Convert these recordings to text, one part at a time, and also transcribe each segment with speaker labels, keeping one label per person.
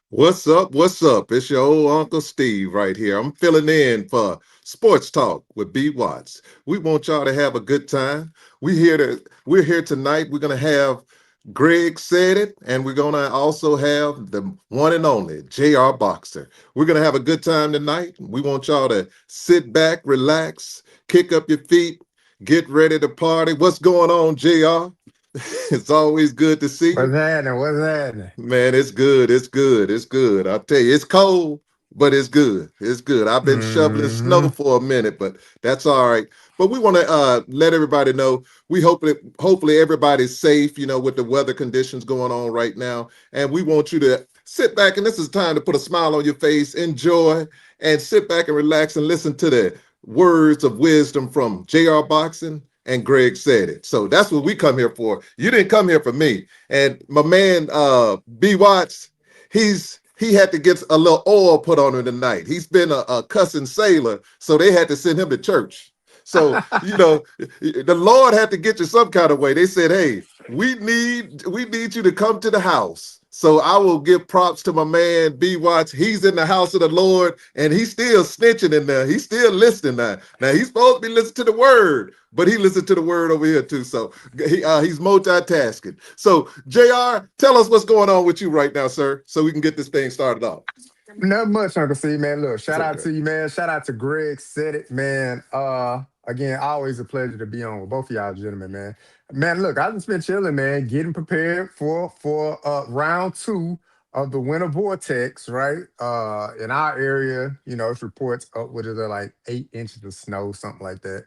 Speaker 1: What's up? What's up? It's your old Uncle Steve right here. I'm filling in for Sports Talk with B Watts. We want y'all to have a good time. We're here tonight. We're gonna have Greg said it, and we're gonna also have the one and only JR Boxer. We're gonna have a good time tonight. We want y'all to sit back, relax, kick up your feet, get ready to party. What's going on, JR? It's always good to see you.
Speaker 2: What's happening? What's happening?
Speaker 1: Man, it's good. It's good. It's good. I'll tell you, it's cold, but it's good. It's good. I've been shoveling snow
Speaker 2: Hmm.
Speaker 1: for a minute, but that's all right. But we want to let everybody know hopefully everybody's safe, with the weather conditions going on right now. And we want you to sit back, and this is time to put a smile on your face, enjoy, and sit back and relax and listen to the words of wisdom from JR Boxing and Greg said it. So that's what we come here for. You didn't come here for me. And my man B Watts, he had to get a little oil put on him tonight. He's been a cussing sailor, so they had to send him to church. So, the Lord had to get you some kind of way. They said, hey, we need you to come to the house. So I will give props to my man B Watts. He's in the house of the Lord, and he's still snitching in there. He's still listening now. Now he's supposed to be listening to the word, but he listened to the word over here too. So he's multitasking. So JR, tell us what's going on with you right now, sir, so we can get this thing started off.
Speaker 2: Not much, Uncle C, man. Look,
Speaker 1: It's
Speaker 2: shout out
Speaker 1: okay.
Speaker 2: to you, man. Shout out to Greg said it, man. Again, always a pleasure to be on with both of y'all gentlemen, man. Man, look, I've just been chilling, man, getting prepared for round two of the winter vortex, right? In our area, it's reports upwards of like 8 inches of snow, something like that.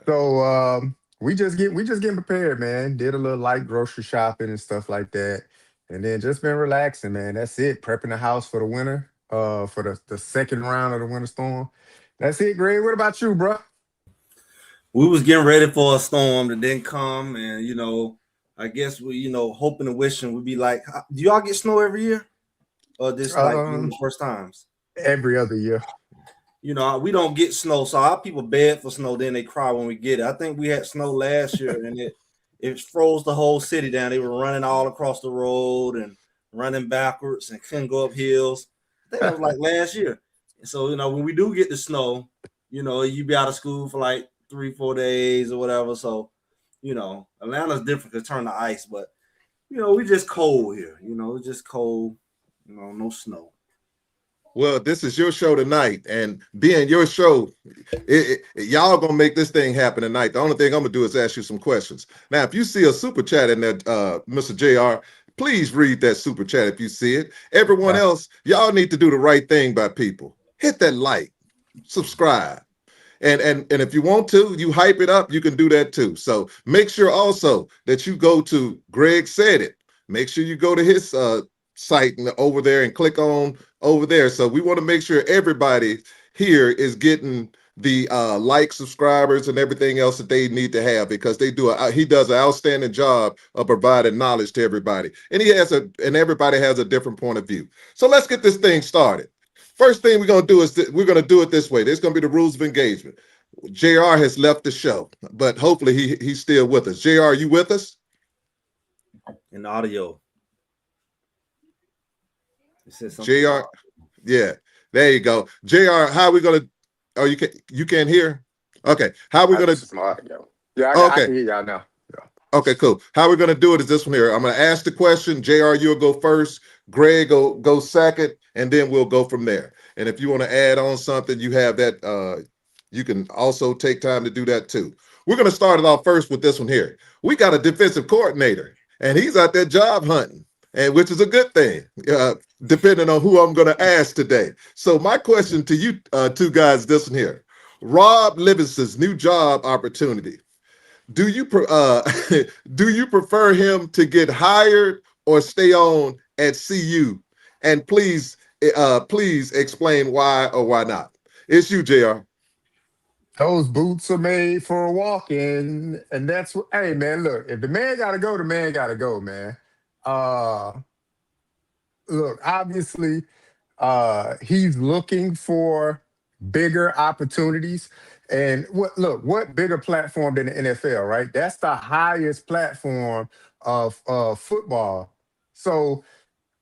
Speaker 2: So we just getting prepared, man. Did a little light grocery shopping and stuff like that. And then just been relaxing, man. That's it. Prepping the house for the winter, for the second round of the winter storm. That's it, Greg. What about you, bro?
Speaker 3: We was getting ready for a storm that didn't come, and I guess we, hoping and wishing would be like, do y'all get snow every year, or this like one of
Speaker 2: Um,
Speaker 3: the first times?
Speaker 2: every other year.
Speaker 3: We don't get snow, so our people beg for snow, then they cry when we get it. I think we had snow last year, and it froze the whole city down. They were running all across the road and running backwards and couldn't go up hills. I think that was like last year. And so when we do get the snow, you be out of school for like 3-4 days or whatever. So Atlanta's different to turn to ice, but we just cold here. It's just cold. No snow.
Speaker 1: Well, this is your show tonight, and being your show, y'all gonna make this thing happen tonight. The only thing I'm gonna do is ask you some questions. Now, if you see a super chat in there, Mr. JR, please read that super chat if you see it. Everyone
Speaker 2: Yeah.
Speaker 1: else, y'all need to do the right thing by people. Hit that like, subscribe. And if you want to, you hype it up, you can do that too. So make sure also that you go to Greg Said It. Make sure you go to his site over there and click on over there. So we want to make sure everybody here is getting the like, subscribers, and everything else that they need to have, because he does an outstanding job of providing knowledge to everybody, and everybody has a different point of view. So let's get this thing started. First thing we're gonna do is we're gonna do it this way. There's gonna be the rules of engagement. JR has left the show, but hopefully he's still with us. JR, are you with us?
Speaker 3: In the audio, it says something about.
Speaker 1: JR, yeah, there you go. JR, how are we gonna? Oh, you can't hear? Okay, how are we
Speaker 2: I
Speaker 1: gonna?
Speaker 2: smart, yo. Yeah, I
Speaker 1: Okay,
Speaker 2: can hear y'all now. Yeah.
Speaker 1: okay, cool. How we're gonna do it is this one here. I'm gonna ask the question. JR, you'll go first. Greg go second, and then we'll go from there. And if you want to add on something, you have that. You can also take time to do that too. we're going to start it off first with this one here. We got a defensive coordinator, and he's out there job hunting, and which is a good thing, depending on who I'm going to ask today. So my question to you two guys, this one here. Rob Livingston's new job opportunity. Do you do you prefer him to get hired or stay on at CU? And please explain why or why not. It's you, Jr.
Speaker 2: Those boots are made for a walking, and that's what. Hey, man, look, if the man gotta go, the man gotta go, man. Uh, Look, obviously, he's looking for bigger opportunities. And what bigger platform than the NFL, right? That's the highest platform of football. So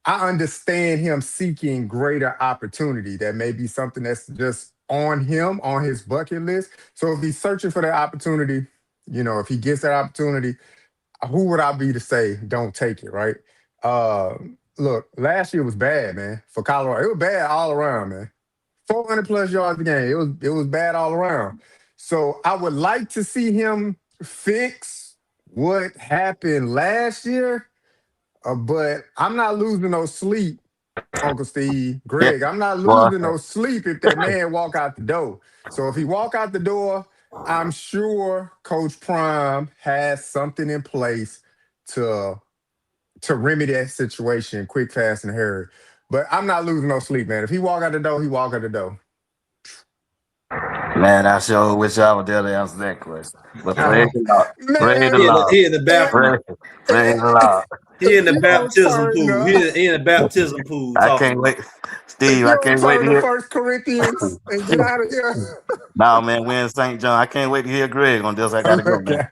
Speaker 2: I understand him seeking greater opportunity. That may be something that's just on him, on his bucket list. So if he's searching for that opportunity, if he gets that opportunity, who would I be to say don't take it, right? Uh, Look, last year was bad, man, for Colorado. It was bad all around, man. 400 plus yards a game. It was bad all around. So I would like to see him fix what happened last year, but I'm not losing no sleep, Uncle Steve,
Speaker 4: Yeah,
Speaker 2: Greg. I'm not
Speaker 4: boy.
Speaker 2: losing no sleep if that man walk out the door. So if he walk out the door, I'm sure Coach Prime has something in place to remedy that situation quick, fast, and hurry. But I'm not losing no sleep, man. If he walk out the door, he walk out the door.
Speaker 4: Man, I sure wish I would there to answer that question. But praise
Speaker 2: Oh,
Speaker 4: the Lord. Praise
Speaker 2: man,
Speaker 4: the Lord.
Speaker 3: He in the bathroom.
Speaker 4: Praise, praise the Lord.
Speaker 3: He in the
Speaker 2: if you don't
Speaker 3: baptism
Speaker 2: turn
Speaker 3: pool.
Speaker 2: the
Speaker 3: He in the baptism pool
Speaker 4: I
Speaker 3: talking
Speaker 4: can't
Speaker 3: about.
Speaker 4: wait.
Speaker 2: if
Speaker 4: Steve,
Speaker 2: you
Speaker 4: I
Speaker 2: don't
Speaker 4: can't wait to
Speaker 2: turn to
Speaker 4: hear.
Speaker 2: First Corinthians and get out of here.
Speaker 4: No, man, we're in St. John. I can't wait to hear Greg on this. I got to go,
Speaker 2: Look
Speaker 4: man.
Speaker 2: at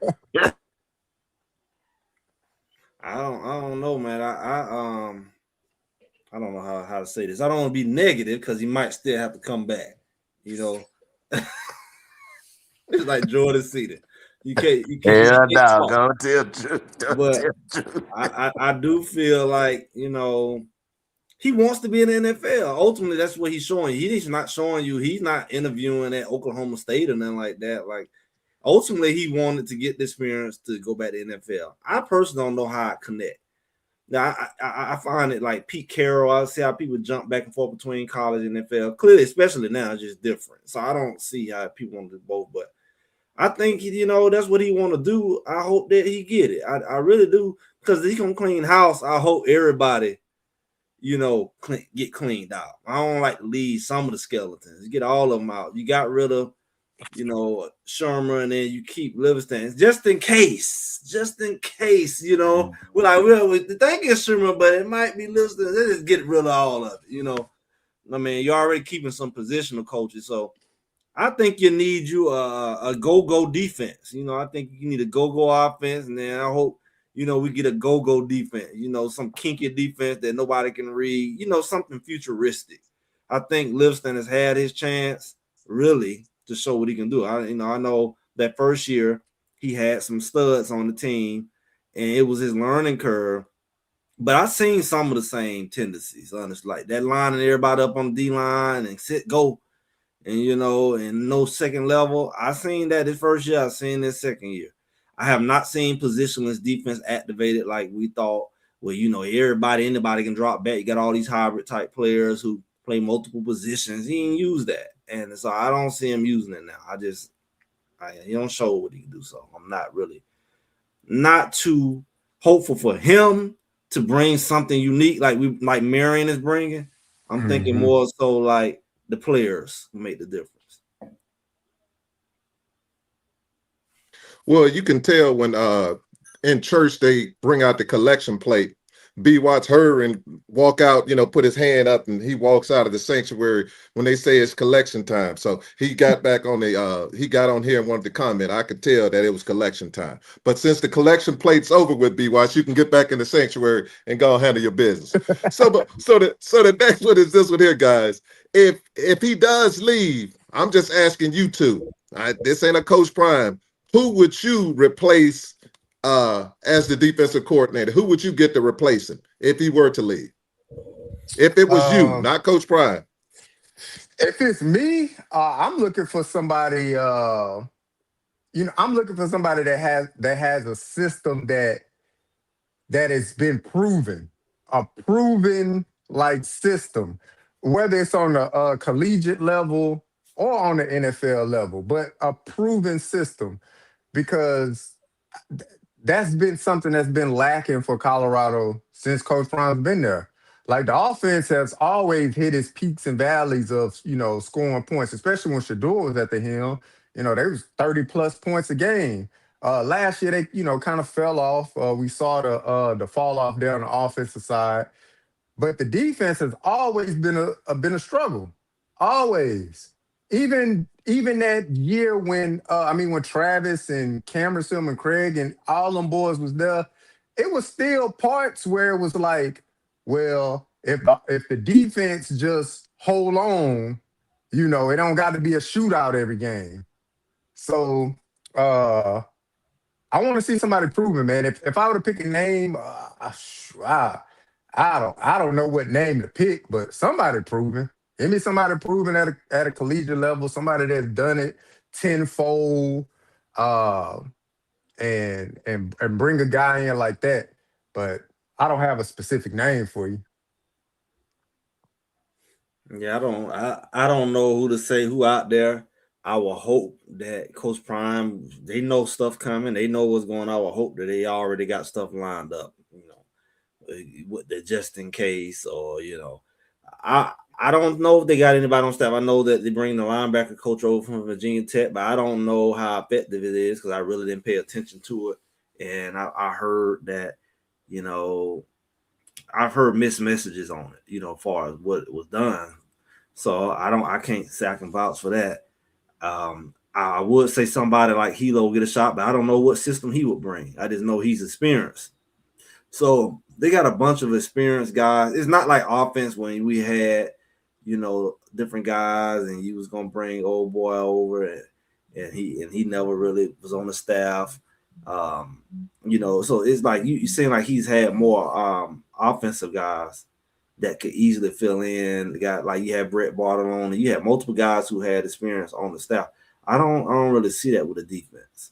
Speaker 3: I don't know, man. I don't know how to say this. I don't want to be negative because he might still have to come back. It's like Jordan Cedar. You
Speaker 4: Yeah,
Speaker 3: can't
Speaker 4: dog.
Speaker 3: talk.
Speaker 4: Go tell truth. Go
Speaker 3: But
Speaker 4: tell truth.
Speaker 3: I do feel like, he wants to be in the NFL. Ultimately, that's what he's showing. He's not showing you, he's not interviewing at Oklahoma State or nothing like that. Like, ultimately, he wanted to get the experience to go back to the NFL. I personally don't know how I connect. Now, I find it like Pete Carroll. I see how people jump back and forth between college and NFL. Clearly, especially now, it's just different. So I don't see how people want to do both. But I think, that's what he want to do. I hope that he get it. I really do, because he can clean house. I hope everybody, get cleaned out. I don't like to leave some of the skeletons. Get all of them out. You got rid of, Shermer, and then you keep Livingston just in case. We're like, well, the thing is Shermer, but it might be Livingston. Let's just get rid of all of it. I mean, you're already keeping some positional coaches, so I think you need you a go-go defense. I think you need a go-go offense, and then I hope, we get a go-go defense, some kinky defense that nobody can read, something futuristic. I think Livingston has had his chance, really, to show what he can do. I know that first year he had some studs on the team, and it was his learning curve. But I've seen some of the same tendencies, honestly, like that lining everybody up on the D-line and go. And and no second level. I seen that this first year. I seen this second year. I have not seen positionless defense activated like we thought. Well, anybody can drop back. You got all these hybrid type players who play multiple positions. He didn't use that, and so I don't see him using it now. He don't show what he can do. So I'm not too hopeful for him to bring something unique like Marion is bringing. I'm thinking
Speaker 2: hmm
Speaker 3: more so like the players who make the difference.
Speaker 1: Well, you can tell when in church they bring out the collection plate. B watch her and walk out, put his hand up, and he walks out of the sanctuary when they say it's collection time. So he got back on he got on here and wanted to comment. I could tell that it was collection time. But since the collection plate's over with, B watch, you can get back in the sanctuary and go handle your business. So the next one is this one here, guys. If he does leave, I'm just asking you two. This ain't a Coach Prime. Who would you replace as the defensive coordinator? Who would you get to replace him if he were to leave? If it was you,
Speaker 2: Um,
Speaker 1: not Coach Prime.
Speaker 2: if it's me, I'm looking for somebody. I'm looking for somebody that has a system that has been proven, a proven like system, whether it's on the collegiate level or on the NFL level, but a proven system because that's been something that's been lacking for Colorado since Coach Prime's been there. Like the offense has always hit its peaks and valleys of scoring points, especially when Shador was at the helm. They was 30 plus points a game. Last year they kind of fell off. We saw the fall off there on the offensive side, but the defense has always been a struggle. Always. Even that year when when Travis and Cameron and Craig and all them boys was there, it was still parts where it was like, well, if the defense just hold on, it don't got to be a shootout every game. So uh I want to see somebody proven, man. If I were to pick a name, I don't know what name to pick, but somebody proven. Give me somebody proven at a collegiate level, somebody that's done it tenfold, uh, and bring a guy in like that. But I don't have a specific name for you.
Speaker 3: Yeah, I don't know who to say who out there. I will hope that Coach Prime, they know stuff coming, they know what's going on. I will hope that they already got stuff lined up, with the just in case, or I don't know if they got anybody on staff. I know that they bring the linebacker coach over from Virginia Tech, but I don't know how effective it is because I really didn't pay attention to it. And I heard that, you know, I've heard mixed messages on it, as far as what was done. So I can't say I can vouch for that. I would say somebody like Hilo will get a shot, but I don't know what system he would bring. I just know he's experienced. So they got a bunch of experienced guys. It's not like offense when we had, different guys and he was gonna bring old boy over and he never really was on the staff. So it's like you seem like he's had more offensive guys that could easily fill in. The guy like you had Brett Bartolone, and you had multiple guys who had experience on the staff. I don't really see that with the defense.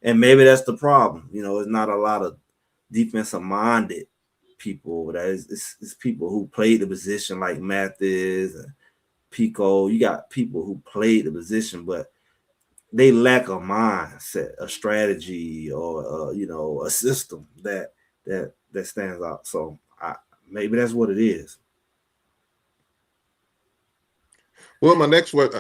Speaker 3: And maybe that's the problem. It's not a lot of defensive minded people. That is, it's people who played the position like Mathis and Pico. You got people who played the position, but they lack a mindset, a strategy, or a system that stands out. So maybe that's what it is.
Speaker 1: Well, my next word,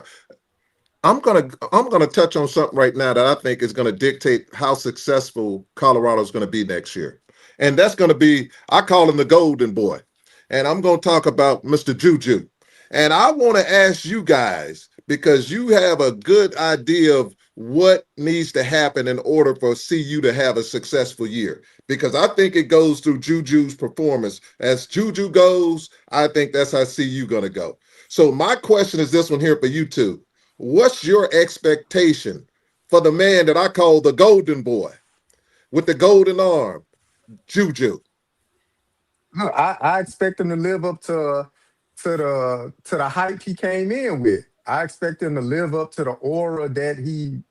Speaker 1: I'm gonna touch on something right now that I think is gonna dictate how successful Colorado is gonna be next year, and that's gonna be I call him the Golden Boy, and I'm gonna talk about Mr. Juju, and I want to ask you guys because you have a good idea of what needs to happen in order for CU to have a successful year. Because I think it goes through Juju's performance. As Juju goes, I think that's how CU gonna go. So my question is this one here for you two. What's your expectation for the man that I call the golden boy with the golden arm, Juju?
Speaker 2: Look, I expect him to live up to the hype he came in with. I expect him to live up to the aura that he,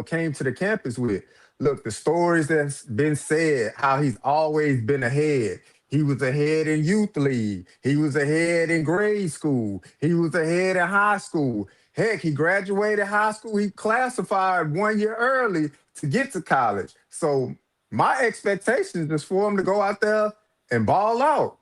Speaker 2: came to the campus with. Look, the stories that's been said, how he's always been ahead. He was ahead in youth league. He was ahead in grade school. He was ahead in high school. Heck, he graduated high school. He classified 1 year early to get to college. So my expectations is for him to go out there and ball out.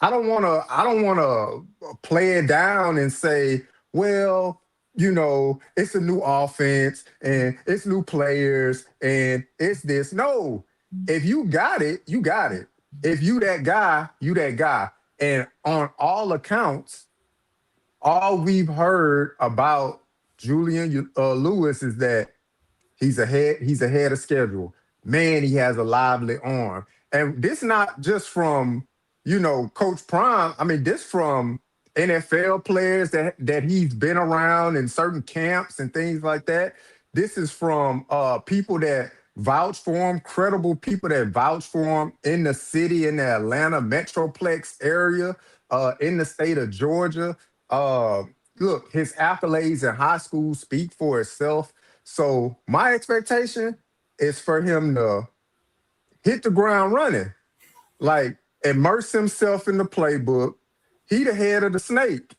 Speaker 2: I don't want to play it down and say, well, it's a new offense and it's new players and it's this. No. If you got it, you got it. If you that guy, you that guy. And on all accounts, all we've heard about Julian Lewis is that he's ahead of schedule. Man, he has a lively arm. And this not just from, Coach Prime. I mean, this from NFL players that he's been around in certain camps and things like that. This is from people that vouch for him, credible people that vouch for him in the city, in the Atlanta Metroplex area, in the state of Georgia. Uh, Look, his accolades in high school speak for itself. So my expectation is for him to hit the ground running, like immerse himself in the playbook. He the head of the snake.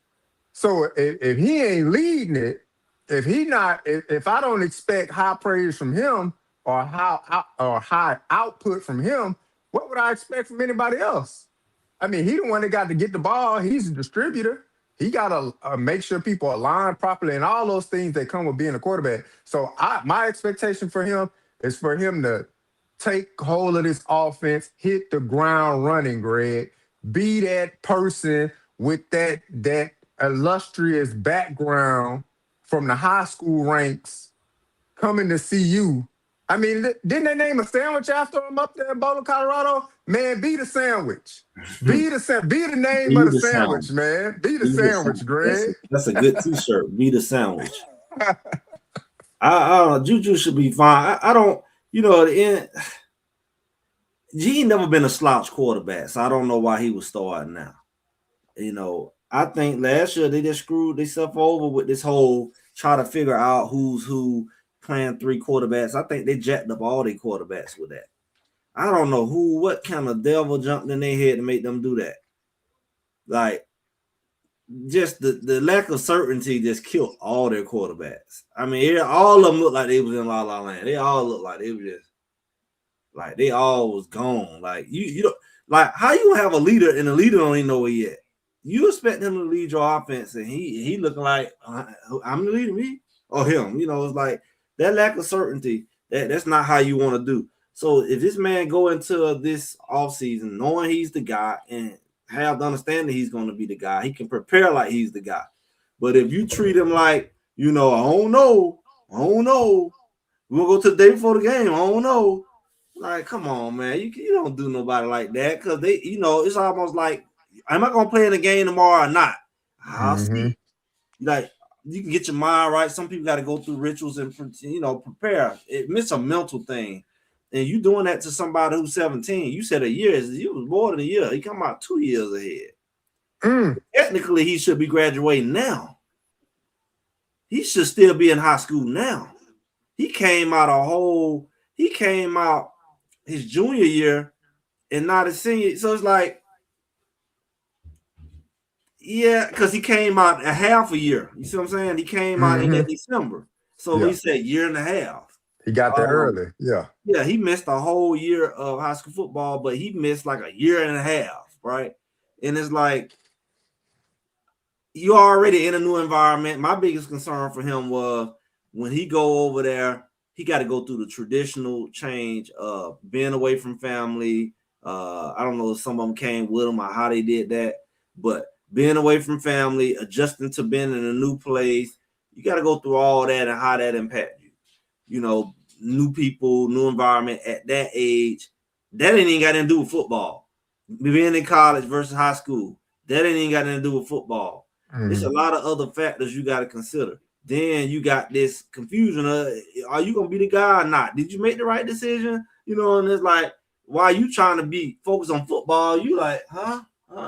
Speaker 2: So if he ain't leading it, if I don't expect high praise from him or high output from him, what would I expect from anybody else? I mean, he the one that got to get the ball. He's a distributor. He got to make sure people align properly and all those things that come with being a quarterback. So my expectation for him is for him to take hold of this offense, hit the ground running, Greg. Be that person with that illustrious background from the high school ranks coming to see you. I mean, didn't they name a sandwich after him up there in Boulder, Colorado? Man, be the sandwich. Be the name
Speaker 3: Be
Speaker 2: of the
Speaker 3: the
Speaker 2: sandwich,
Speaker 3: sandwich.
Speaker 2: man. Be the
Speaker 3: Be the
Speaker 2: sandwich,
Speaker 3: sandwich.
Speaker 2: Greg.
Speaker 3: That's a good T-shirt. Be the sandwich. I don't know. Juju should be fine. I don't. You know, at the end, G never been a slouch quarterback, so I don't know why he was starting now. You know, I think last year they just screwed themselves over with this whole try to figure out who's who playing three quarterbacks. I think they jacked up all their quarterbacks with that. I don't know what kind of devil jumped in their head to make them do that. Like, just the lack of certainty just killed all their quarterbacks. I mean, all of them looked like they was in La La Land. They all looked like they were just like they all was gone. Like you don't like how you have a leader and the leader don't even know it yet. You expect him to lead your offense, and he looking like I'm the leader, me or him. You know, it's like that lack of certainty. That's not how you want to do. So if this man go into this offseason knowing he's the guy and have the understanding he's going to be the guy, he can prepare like he's the guy. But if you treat him like, you know, I don't know, we'll go to the day before the game, I don't know. Like, come on, man, you don't do nobody like that because they, you know, it's almost like, am I gonna play in the game tomorrow or not? I'll see. Like, you can get your mind right. Some people got to go through rituals and, you know, prepare. It's a mental thing. And you doing that to somebody who's 17. You said a year. You was more than a year. He come out 2 years ahead. Technically, he should be graduating now. He should still be in high school now. He came out his junior year and not his senior. So it's like, yeah, because he came out a half a year. You see what I'm saying? He came out in December. So we said year and a half.
Speaker 2: He got there early. Yeah.
Speaker 3: Yeah, he missed a whole year of high school football, but he missed like a year and a half, right? And it's like, you're already in a new environment. My biggest concern for him was when he go over there, he got to go through the traditional change of being away from family. I don't know if some of them came with him or how they did that, but being away from family, adjusting to being in a new place, you got to go through all that and how that impact you. You know, new people, new environment at that age, that ain't even got anything to do with football. Being in college versus high school, that ain't even got anything to do with football. There's a lot of other factors you got to consider. Then you got this confusion of, are you going to be the guy or not? Did you make the right decision? You know, and it's like, why you trying to be focused on football? You like,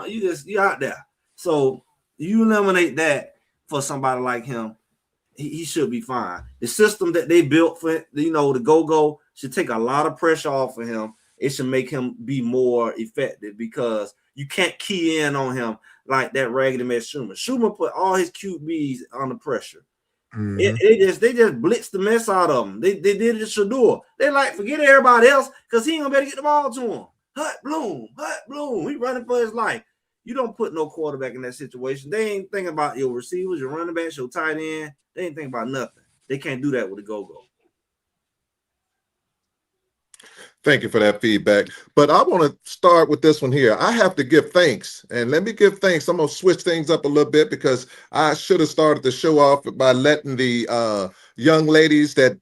Speaker 3: you out there. So you eliminate that for somebody like him. He should be fine. The system that they built for, you know, the go-go should take a lot of pressure off of him. It should make him be more effective because you can't key in on him like that raggedy mess Schumer. Schumer put all his QBs under pressure. They just blitzed the mess out of them. They did it to Shador. They like, forget everybody else because he ain't gonna be able to get the ball to him. Hut Bloom. He running for his life. You don't put no quarterback in that situation. They ain't thinking about your receivers, your running backs, your tight end. They ain't thinking about nothing. They can't do that with a go-go.
Speaker 1: Thank you for that feedback. But I want to start with this one here. I have to give thanks, and let me give thanks. I'm going to switch things up a little bit because I should have started the show off by letting the young ladies that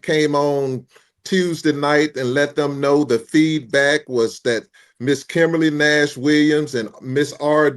Speaker 1: came on Tuesday night and let them know the feedback was that Miss Kimberly Nash Williams and Miss RD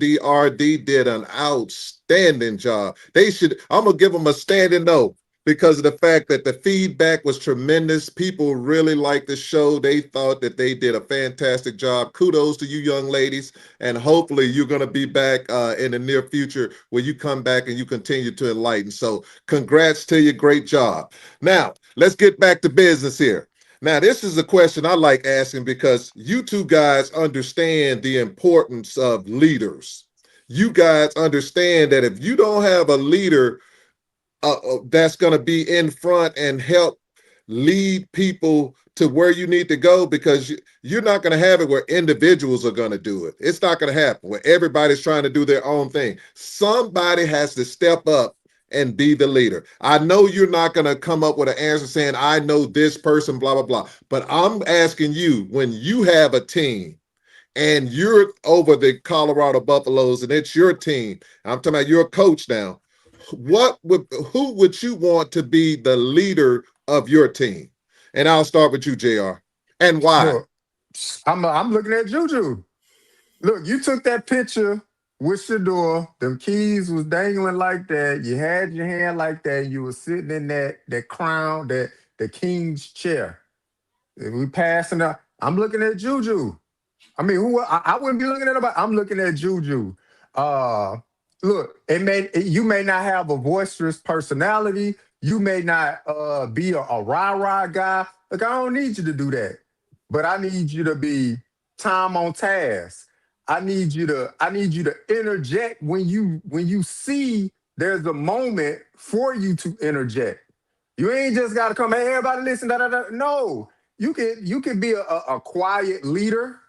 Speaker 1: did an outstanding job. I'm going to give them a standing no because of the fact that the feedback was tremendous. People really liked the show. They thought that they did a fantastic job. Kudos to you young ladies. And hopefully you're going to be back in the near future where you come back and you continue to enlighten. So congrats to you. Great job. Now, let's get back to business here. Now, this is a question I like asking because you two guys understand the importance of leaders. You guys understand that if you don't have a leader that's going to be in front and help lead people to where you need to go, because you're not going to have it where individuals are going to do it. It's not going to happen where everybody's trying to do their own thing. Somebody has to step up and be the leader. I know you're not going to come up with an answer saying, I know this person, blah, blah, blah. But I'm asking you, when you have a team and you're over the Colorado Buffaloes and it's your team, I'm talking about you're a coach now, who would you want to be the leader of your team? And I'll start with you, JR. And why?
Speaker 2: Look, I'm looking at Juju. Look, you took that picture with Shador. Them keys was dangling like that. You had your hand like that. You were sitting in that crown, the king's chair. And we passing up. I'm looking at Juju. I mean, I wouldn't be looking at nobody. I'm looking at Juju. Uh, Look, you may not have a boisterous personality. You may not be a rah-rah guy. Look, I don't need you to do that. But I need you to be time on task. I need you to interject when you see there's a moment for you to interject. You ain't just gotta come, hey, everybody listen, da, da, da. No, you can be a quiet leader.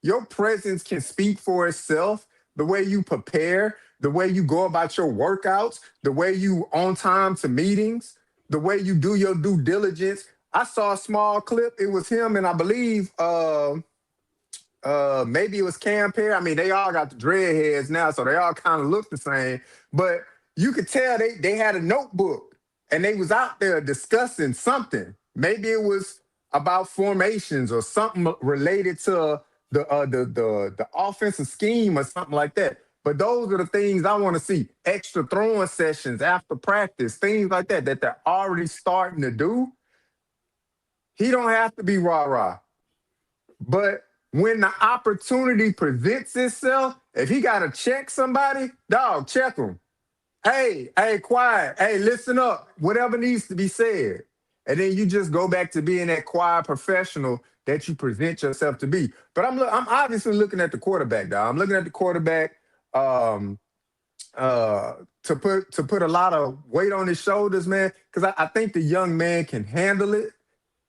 Speaker 2: Your presence can speak for itself. The way you prepare, the way you go about your workouts, the way you on time to meetings, the way you do your due diligence. I saw a small clip. It was him, and I believe maybe it was Cam Perry. I mean, they all got the dread heads now, so they all kind of look the same. But you could tell they had a notebook and they was out there discussing something. Maybe it was about formations or something related to the offensive scheme or something like that. But those are the things I want to see. Extra throwing sessions after practice, things like that they're already starting to do. He don't have to be rah-rah. But when the opportunity presents itself, if he got to check somebody, dog, check him. Hey, quiet. Hey, listen up. Whatever needs to be said. And then you just go back to being that quiet professional that you present yourself to be. But I'm obviously looking at the quarterback, dog. I'm looking at the quarterback um, to put a lot of weight on his shoulders, man, because I think the young man can handle it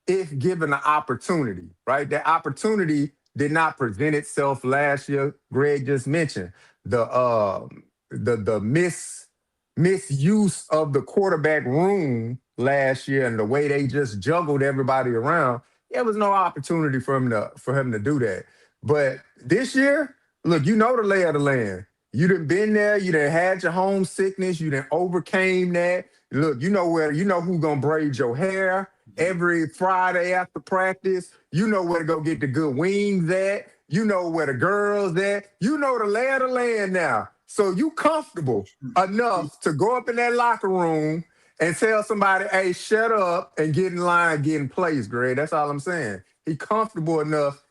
Speaker 2: if given the opportunity, right? That opportunity did not present itself last year. Greg just mentioned the misuse of the quarterback room last year and the way they just juggled everybody around. There was no opportunity for him to do that. But this year, look, you know the lay of the land. You done been there. You done had your homesickness. You done overcame that. Look, you know who gonna braid your hair every Friday after practice. You know where to go get the good wings at. You know where the girls at. You know the lay of the land now. So you comfortable enough to go up in that locker room and tell somebody, hey, shut up and get in line, get in place, Greg. That's all I'm saying. He comfortable enough.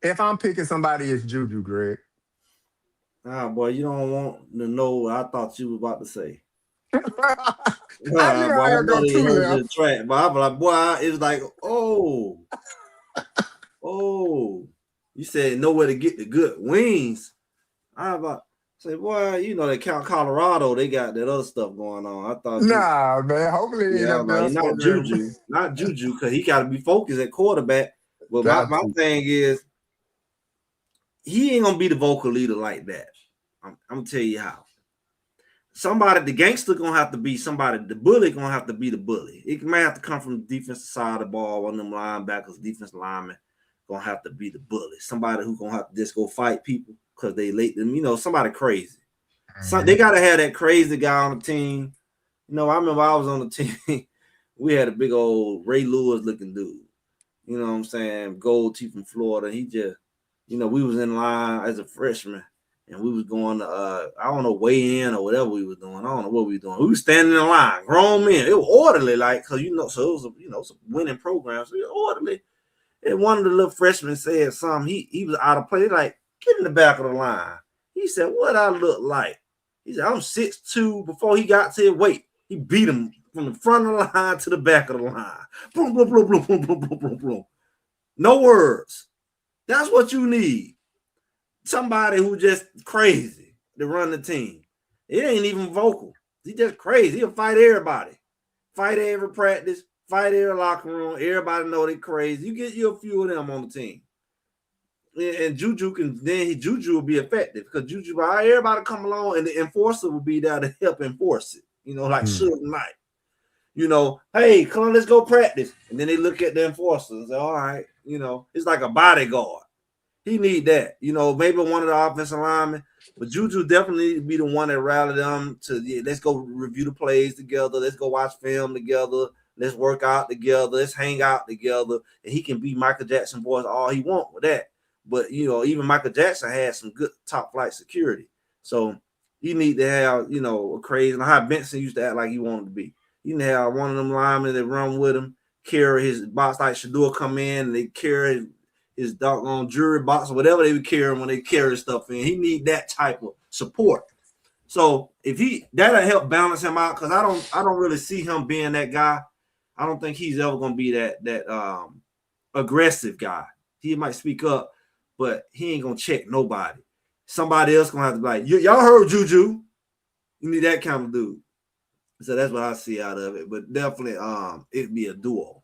Speaker 2: If I'm picking somebody, it's Juju, Greg.
Speaker 3: Ah, boy, you don't want to know what I thought you was about to say.
Speaker 2: I knew
Speaker 3: Boy,
Speaker 2: I
Speaker 3: I
Speaker 2: would
Speaker 3: know
Speaker 2: go
Speaker 3: they
Speaker 2: too
Speaker 3: heard you
Speaker 2: left.
Speaker 3: in track, but I'm like, boy, it's like, oh, you said nowhere to get the good wings. I about say, boy, you know, they count Colorado, they got that other stuff going on. I thought you,
Speaker 2: Nah, man. Hopefully he ain't
Speaker 3: yeah,
Speaker 2: up there
Speaker 3: like not
Speaker 2: smoking.
Speaker 3: Juju, because he got to be focused at quarterback. But my,
Speaker 2: Got
Speaker 3: my
Speaker 2: to.
Speaker 3: thing is, he ain't gonna be the vocal leader like that. I'm gonna tell you how. Somebody, the gangster gonna have to be somebody. The bully gonna have to be the bully. It may have to come from the defensive side of the ball. One of them linebackers, defense linemen, gonna have to be the bully. Somebody who gonna have to just go fight people because they late them. You know, somebody crazy. So they gotta have that crazy guy on the team. You know, I remember I was on the team. We had a big old Ray Lewis looking dude. You know what I'm saying? Gold teeth from Florida. He just, you know, we was in line as a freshman. and we was going to I don't know, weigh in or whatever we was doing. I don't know what we was doing. We was standing in line, grown men. It was orderly, like, cause so it was it's a winning program, so it was orderly. And one of the little freshmen said something. He was out of place. Like, get in the back of the line. He said, "What I look like?" He said, "I'm 6'2". Before he got to his weight, he beat him from the front of the line to the back of the line. Boom, boom, boom, boom, boom, boom, boom, boom, boom. No words. That's what you need. Somebody who just crazy to run the team. It ain't even vocal. He just crazy. He'll fight everybody. Fight every practice. Fight every locker room. Everybody know they crazy. You get you a few of them on the team. And Juju Juju will be effective because Juju, everybody come along and the enforcer will be there to help enforce it. Like Suge Knight. Hey, come on, let's go practice. And then they look at the enforcer and say, all right, it's like a bodyguard. He need that. Maybe one of the offensive linemen, but Juju definitely be the one that rallied them to let's go review the plays together. Let's go watch film together. Let's work out together. Let's hang out together. And he can be Michael Jackson voice all he want with that. But, even Michael Jackson had some good top flight security. So you need to have, a crazy, how Benson used to act like he wanted to be. You need to have one of them linemen that run with him, carry his box like Shador come in, and they carry his doggone jury box or whatever they would carry when they carry stuff in. He need that type of support. So if that'll help balance him out, because I don't really see him being that guy. I don't think he's ever gonna be that aggressive guy. He might speak up, but he ain't gonna check nobody. Somebody else gonna have to be like, y'all heard Juju. You need that kind of dude. So that's what I see out of it. But definitely it'd be a duo.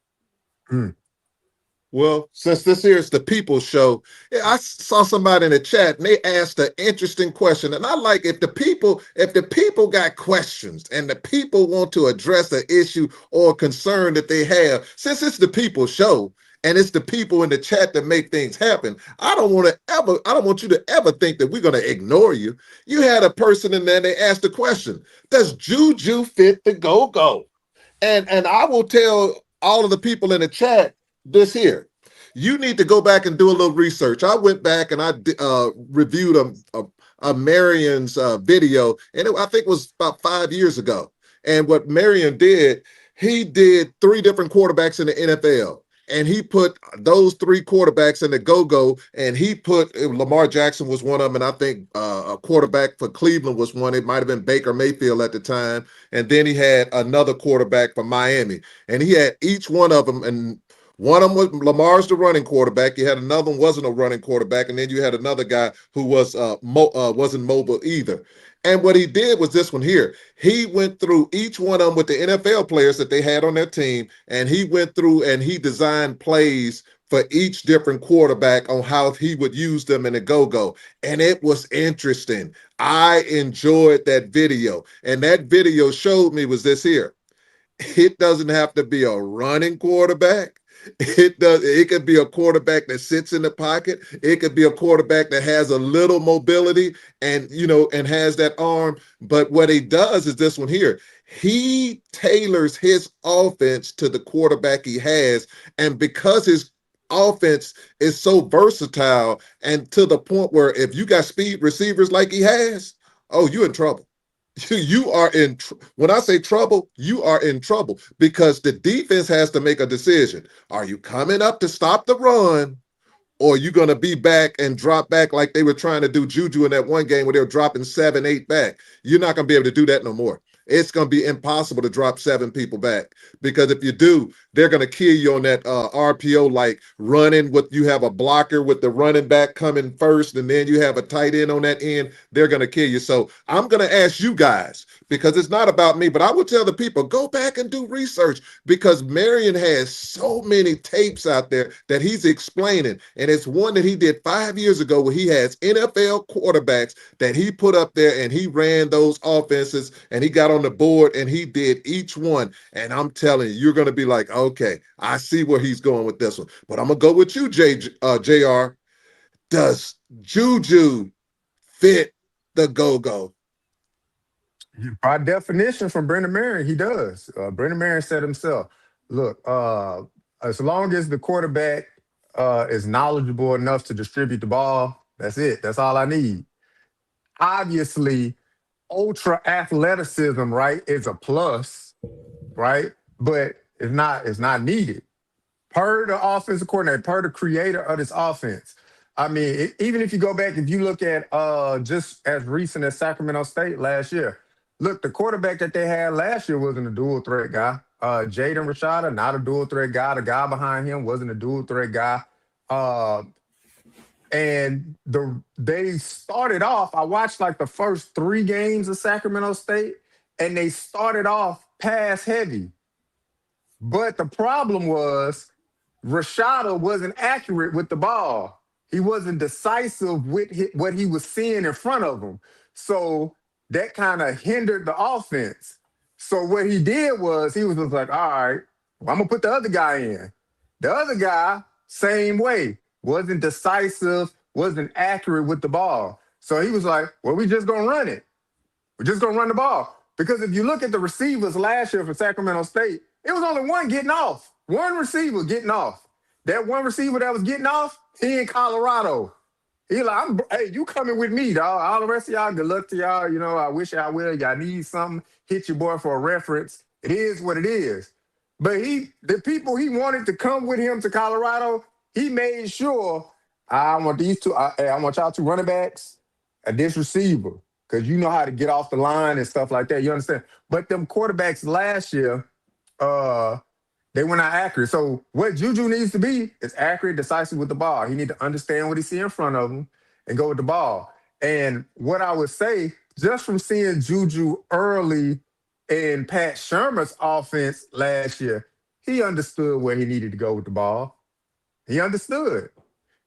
Speaker 1: Well, since this here is the People's Show, I saw somebody in the chat and they asked an interesting question. And I like if the people got questions and the people want to address an issue or concern that they have, since it's the People's Show and it's the people in the chat that make things happen, I don't want you to ever think that we're going to ignore you. You had a person in there, they asked the question, does Juju fit the go-go? And I will tell all of the people in the chat this here. You need to go back and do a little research. I went back and I reviewed a Marion's video, and I think it was about 5 years ago. And what Marion did, he did 3 different quarterbacks in the NFL. And he put those 3 quarterbacks in the go-go, and he put Lamar Jackson was one of them, and I think a quarterback for Cleveland was one. It might have been Baker Mayfield at the time. And then he had another quarterback for Miami. And he had each one of them, and one of them was Lamar's the running quarterback. You had another one wasn't a running quarterback, and then you had another guy who was wasn't mobile either. And what he did was this one here. He went through each one of them with the NFL players that they had on their team, and he went through and he designed plays for each different quarterback on how he would use them in a go-go. And it was interesting. I enjoyed that video. And that video showed me was this here. It doesn't have to be a running quarterback. It could be a quarterback that sits in the pocket. It could be a quarterback that has a little mobility and has that arm. But what he does is this one here. He tailors his offense to the quarterback he has. And because his offense is so versatile and to the point where if you got speed receivers like he has, oh, you're in trouble. You are in when I say trouble, you are in trouble because the defense has to make a decision. Are you coming up to stop the run, or are you going to be back and drop back like they were trying to do Juju in that one game where they were dropping 7, 8 back? You're not going to be able to do that no more. It's going to be impossible to drop 7 people back because if you do, they're going to kill you on that RPO, like running with you have a blocker with the running back coming first, and then you have a tight end on that end. They're going to kill you. So I'm going to ask you guys, because it's not about me, but I will tell the people, go back and do research because Marion has so many tapes out there that he's explaining. And it's one that he did 5 years ago where he has NFL quarterbacks that he put up there and he ran those offenses and he got on the board and he did each one. And I'm telling you, you're going to be like, okay, I see where he's going with this one. But I'm going to go with you, JR. Does Juju fit the go-go?
Speaker 2: By definition, from Brennan Marion, he does. Brennan Marion said himself, look, as long as the quarterback is knowledgeable enough to distribute the ball, that's it. That's all I need. obviously ultra athleticism, right, is a plus, right? But it's not needed. Per the offensive coordinator, per the creator of this offense. I mean, even if you go back, if you look at just as recent as Sacramento State last year, look, the quarterback that they had last year wasn't a dual threat guy. Jaden Rashada, not a dual threat guy. The guy behind him wasn't a dual threat guy. Uh, and they started off. I watched like the first 3 games of Sacramento State, and they started off pass heavy. But the problem was Rashada wasn't accurate with the ball. He wasn't decisive with what he was seeing in front of him. So that kind of hindered the offense. So what he did was he was just like, all right, well, I'm going to put the other guy in. The other guy, same way, wasn't decisive, wasn't accurate with the ball. So he was like, well, we just going to run it. We're just going to run the ball. Because if you look at the receivers last year for Sacramento State, it was only one getting off. One receiver getting off. That one receiver that was getting off, he in Colorado. He like, hey, you coming with me, dog. All the rest of y'all, good luck to y'all. You know, I wish y'all will. Y'all need something. Hit your boy for a reference. It is what it is. But the people he wanted to come with him to Colorado, he made sure, I want these two, I want y'all two running backs and this receiver. Because you know how to get off the line and stuff like that. You understand? But them quarterbacks last year, they were not accurate. So what Juju needs to be is accurate, decisive with the ball. He need to understand what he see in front of him and go with the ball. And what I would say, just from seeing Juju early in Pat Shermer's offense last year, he understood where he needed to go with the ball. He understood.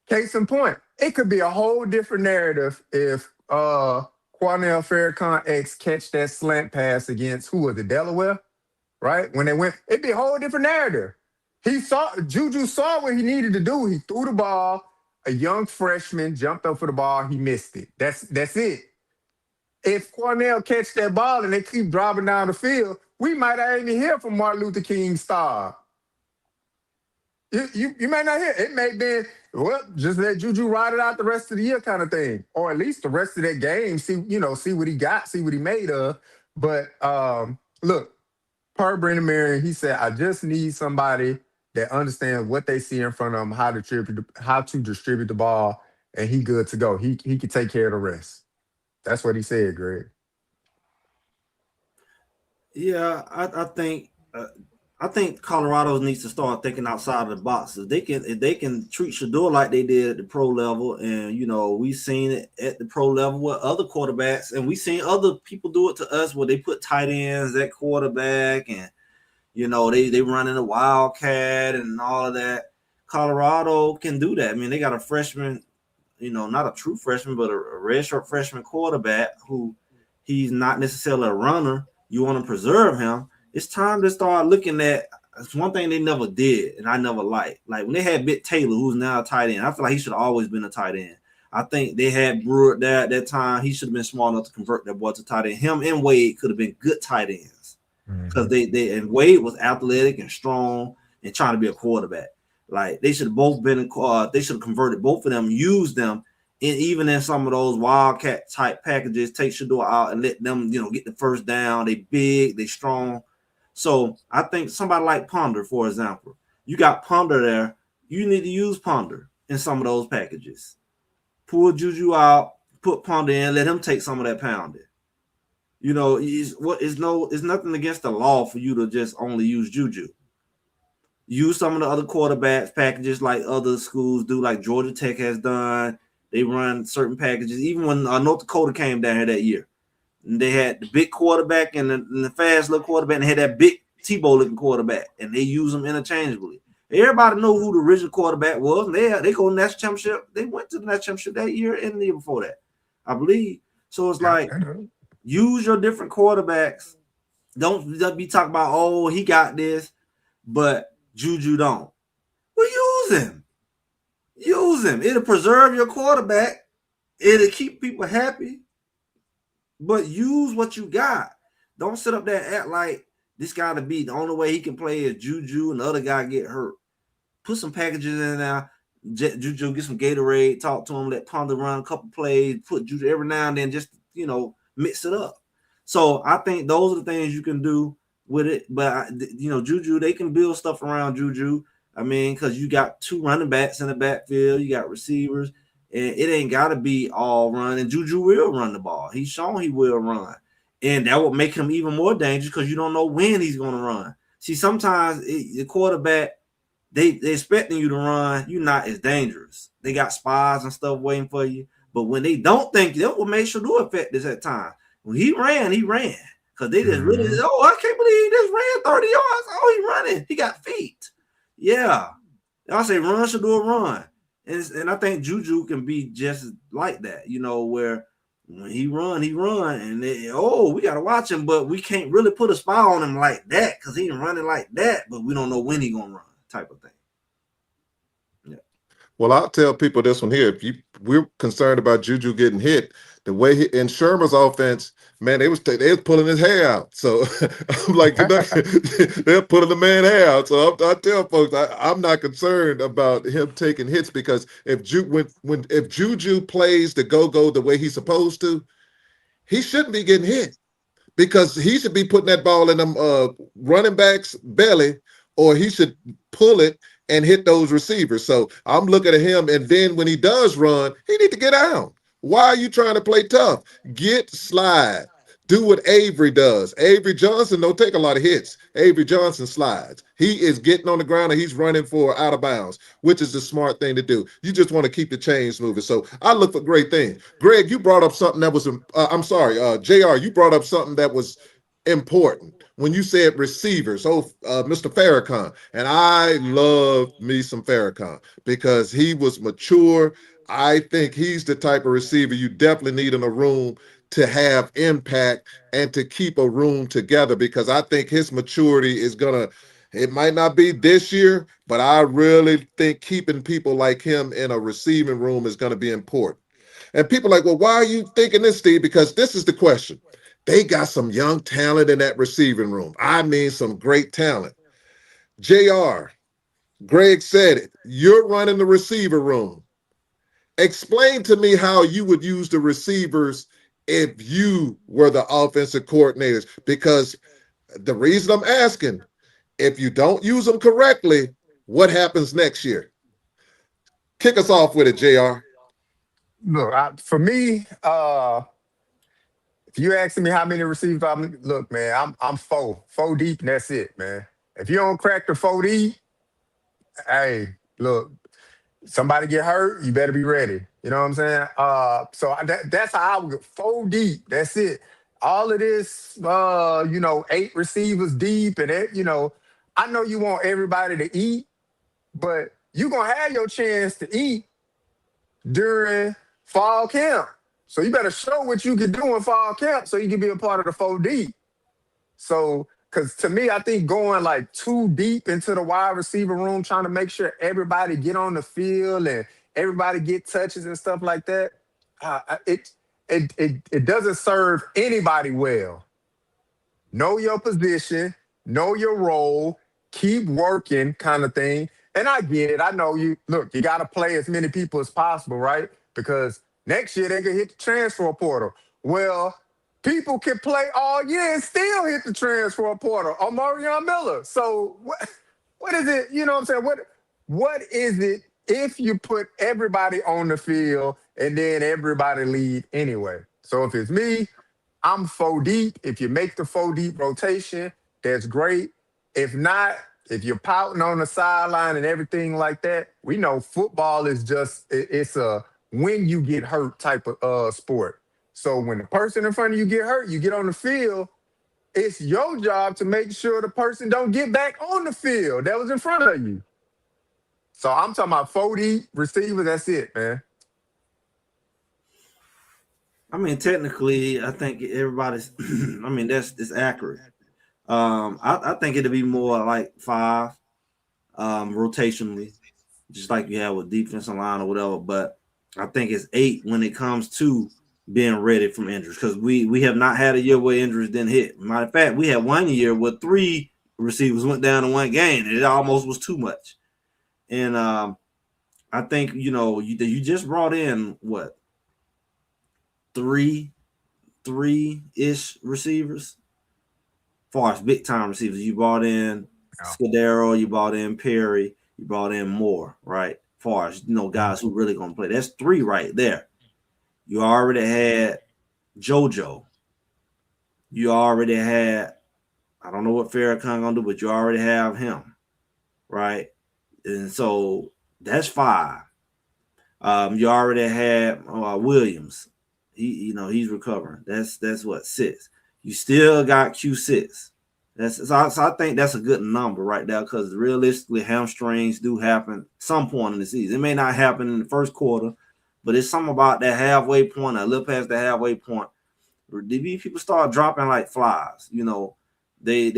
Speaker 2: Case in point, it could be a whole different narrative if Cornell Farrakhan X catch that slant pass against, who was it, Delaware? Right? When they went, it'd be a whole different narrative. Juju saw what he needed to do. He threw the ball. A young freshman jumped up for the ball. He missed it. That's it. If Cornell catch that ball and they keep driving down the field, we might not even hear from Martin Luther King star. You may not hear. It may be, well, just let Juju ride it out the rest of the year kind of thing. Or at least the rest of that game, see what he got, see what he made of. But look, per Brennan Marion, he said, I just need somebody that understands what they see in front of them, how to distribute the ball, and he good to go. He can take care of the rest. That's what he said, Greg.
Speaker 3: Yeah, I think Colorado needs to start thinking outside of the box. If they can treat Shador like they did at the pro level, and we've seen it at the pro level with other quarterbacks, and we've seen other people do it to us where they put tight ends at quarterback, and they run in a wildcat and all of that. Colorado can do that. I mean, they got a freshman, not a true freshman, but a redshirt freshman quarterback who he's not necessarily a runner. You want to preserve him. It's time to start looking at. It's one thing they never did, and I never liked. Like when they had Bit Taylor, who's now a tight end. I feel like he should have always been a tight end. I think they had Brewer there at that time. He should have been smart enough to convert that boy to tight end. Him and Wade could have been good tight ends because and Wade was athletic and strong and trying to be a quarterback. Like they should have both been. They should have converted both of them, used them, and even in some of those wildcat type packages, take Shador out and let them, get the first down. They big, they strong. So I think somebody like Ponder, for example, you got Ponder there. You need to use Ponder in some of those packages. Pull Juju out, put Ponder in, let him take some of that pounding. It's nothing against the law for you to just only use Juju. Use some of the other quarterbacks packages like other schools do, like Georgia Tech has done. They run certain packages. Even when North Dakota came down here that year, and they had the big quarterback and the fast little quarterback, and they had that big Tebow looking quarterback, and they use them interchangeably. Everybody know who the original quarterback was. And they go national championship. They went to the national championship that year and the year before that, I believe. So it's like use your different quarterbacks. Don't just be talking about, oh, he got this, but Juju don't. Well, use him. Use him. It'll preserve your quarterback. It'll keep people happy. But use what you got. Don't sit up there and act like this got to be the only way he can play is Juju and the other guy get hurt. Put some packages in there. Juju get some Gatorade. Talk to him. Let Ponder run a couple plays. Put Juju every now and then just mix it up. So I think those are the things you can do with it. But Juju, they can build stuff around Juju. I mean, because you got 2 running backs in the backfield, you got receivers, and it ain't got to be all run. And Juju will run the ball. He's shown he will run, and that will make him even more dangerous because you don't know when he's going to run. See, sometimes the quarterback, they expecting you to run, you're not as dangerous. They got spies and stuff waiting for you. But when they don't think, that will make sure to affect this at times. When he ran. Because they just really, I can't believe he just ran 30 yards. Oh, he running. He got feet. Yeah. I say run should do a run. And I think Juju can be just like that, where when he run, and we got to watch him, but we can't really put a spy on him like that because he ain't running like that, but we don't know when he going to run type of thing. Yeah.
Speaker 1: Well, I'll tell people this one here. If we're concerned about Juju getting hit, the way in Shermer's offense, man, they was pulling his hair out. So I'm like, they're pulling the man hair out. So I tell folks, I'm not concerned about him taking hits because if Juju plays the go-go the way he's supposed to, he shouldn't be getting hit because he should be putting that ball in them running backs' belly, or he should pull it and hit those receivers. So I'm looking at him, and then when he does run, he need to get down. Why are you trying to play tough? Slide. Do what Avery does. Avery Johnson don't take a lot of hits. Avery Johnson slides. He is getting on the ground and he's running for out of bounds, which is the smart thing to do. You just want to keep the chains moving. So I look for great things. Greg, you brought up something that was, JR, you brought up something that was important when you said receivers. Mr. Farrakhan. And I love me some Farrakhan because he was mature. I think he's the type of receiver you definitely need in a room to have impact and to keep a room together, because I think his maturity is it might not be this year, but I really think keeping people like him in a receiving room is going to be important. And people are like, well, why are you thinking this, Steve? Because this is the question. They got some young talent in that receiving room. I mean, some great talent. JR, Greg said it. You're running the receiver room. Explain to me how you would use the receivers if you were the offensive coordinators, because the reason I'm asking, if you don't use them correctly, what happens next year? Kick us off with it, JR.
Speaker 2: Look, for me, if you asking me how many receivers, look, man, I'm four deep, and that's it, man. If you don't crack the 4 deep, hey, look, somebody get hurt, you better be ready. You know what I'm saying? That's how I would go. 4 deep. That's it. All of this, 8 receivers deep, and I know you want everybody to eat, but you gonna have your chance to eat during fall camp. So you better show what you can do in fall camp so you can be a part of the 4 deep. So, because to me, I think going like 2 deep into the wide receiver room, trying to make sure everybody get on the field and everybody get touches and stuff like that, it doesn't serve anybody well. Know your position, know your role, keep working, kind of thing. And I get it. I know you. Look, you got to play as many people as possible, right? Because next year they can hit the transfer portal. Well, people can play all year and still hit the transfer portal on Marion Miller. So what is it? You know what I'm saying? What is it if you put everybody on the field and then everybody lead anyway? So if it's me, I'm 4 deep. If you make the 4 deep rotation, that's great. If not, if you're pouting on the sideline and everything like that, we know football is it's a when you get hurt type of sport. So when the person in front of you get hurt, you get on the field, it's your job to make sure the person don't get back on the field that was in front of you. So I'm talking about 4 deep receivers, that's it, man.
Speaker 3: I mean, technically, I think everybody's. I mean, it's accurate. I think it'd be more like 5, rotationally, just like you have with defensive line or whatever. But I think it's 8 when it comes to being ready from injuries, because we have not had a year where injuries didn't hit. Matter of fact, we had 1 year where 3 receivers went down in 1 game, and it almost was too much. And I think you just brought in what 3 3-ish receivers. As far as big time receivers, you brought in
Speaker 2: Yeah.
Speaker 3: Scudero, you brought in Perry, you brought in Moore, right? As far as guys who really gonna play. That's 3 right there. You already had JoJo. You already had, I don't know what Farrakhan gonna do, but you already have him, right? And so that's 5. You already had Williams. He's recovering. That's what 6. You still got Q6. So I think that's a good number right there, because realistically, hamstrings do happen some point in the season. It may not happen in the first quarter, but it's something about that halfway point, a little past the halfway point, where these people start dropping like flies. They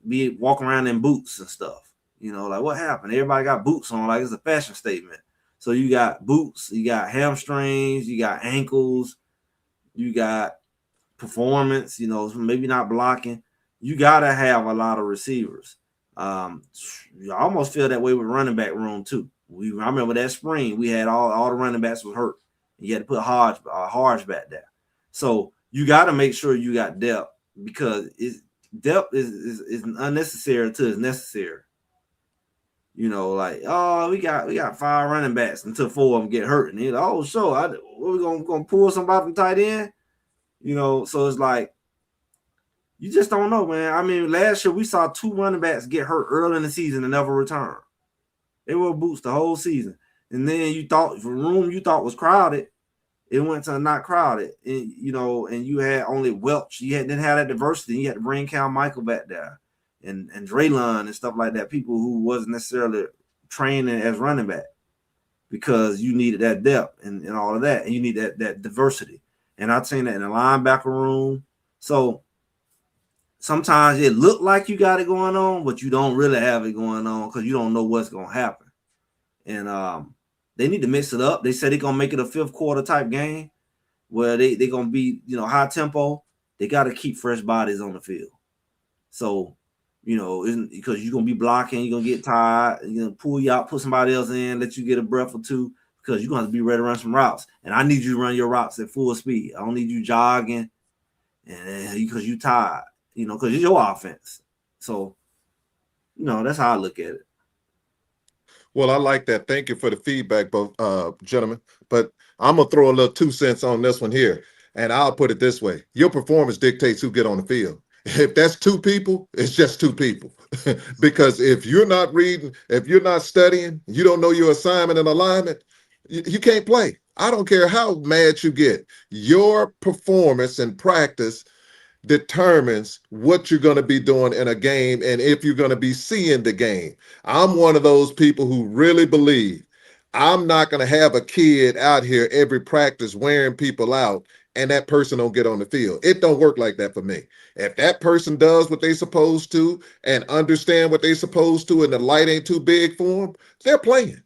Speaker 3: be walking around in boots and stuff. Like, what happened? Everybody got boots on, like it's a fashion statement. So you got boots, you got hamstrings, you got ankles, you got performance, maybe not blocking. You got to have a lot of receivers. You almost feel that way with running back room too. I remember that spring, we had all the running backs was hurt. You had to put Hodge back there. So you got to make sure you got depth, because depth is unnecessary until it's necessary. Like, oh, we got 5 running backs until 4 of them get hurt, and we're gonna pull somebody from tight end. So it's like, you just don't know, man. I mean, last year we saw 2 running backs get hurt early in the season and never return. They were boots the whole season, and then you thought the room you thought was crowded, it went to not crowded, and and you had only Welch. You didn't have that diversity. You had to bring Cal Michael back there, and Draylon and stuff like that. People who wasn't necessarily training as running back, because you needed that depth and all of that, and you need that diversity. And I've seen that in the linebacker room. So sometimes it look like you got it going on, but you don't really have it going on, because you don't know what's going to happen. And they need to mix it up. They said they're going to make it a 5th quarter type game where they're going to be, high tempo. They got to keep fresh bodies on the field. So, because you're going to be blocking, you're going to get tired, you're going to pull you out, put somebody else in, let you get a breath or two, because you're going to have to be ready to run some routes. And I need you to run your routes at full speed. I don't need you jogging because you're tired, because it's your offense. So, that's how I look at it.
Speaker 1: Well, I like that. Thank you for the feedback, both gentlemen. But I'm gonna throw a little 2 cents on this one here, and I'll put it this way: your performance dictates who get on the field. If that's 2 people, it's just 2 people. Because if you're not reading, if you're not studying, you don't know your assignment and alignment, you can't play. I don't care how mad you get. Your performance and practice determines what you're going to be doing in a game, and if you're going to be seeing the game. I'm one of those people who really believe I'm not going to have a kid out here every practice wearing people out and that person don't get on the field. It don't work like that for me. If that person does what they supposed to and understand what they supposed to, and the light ain't too big for them, they're playing.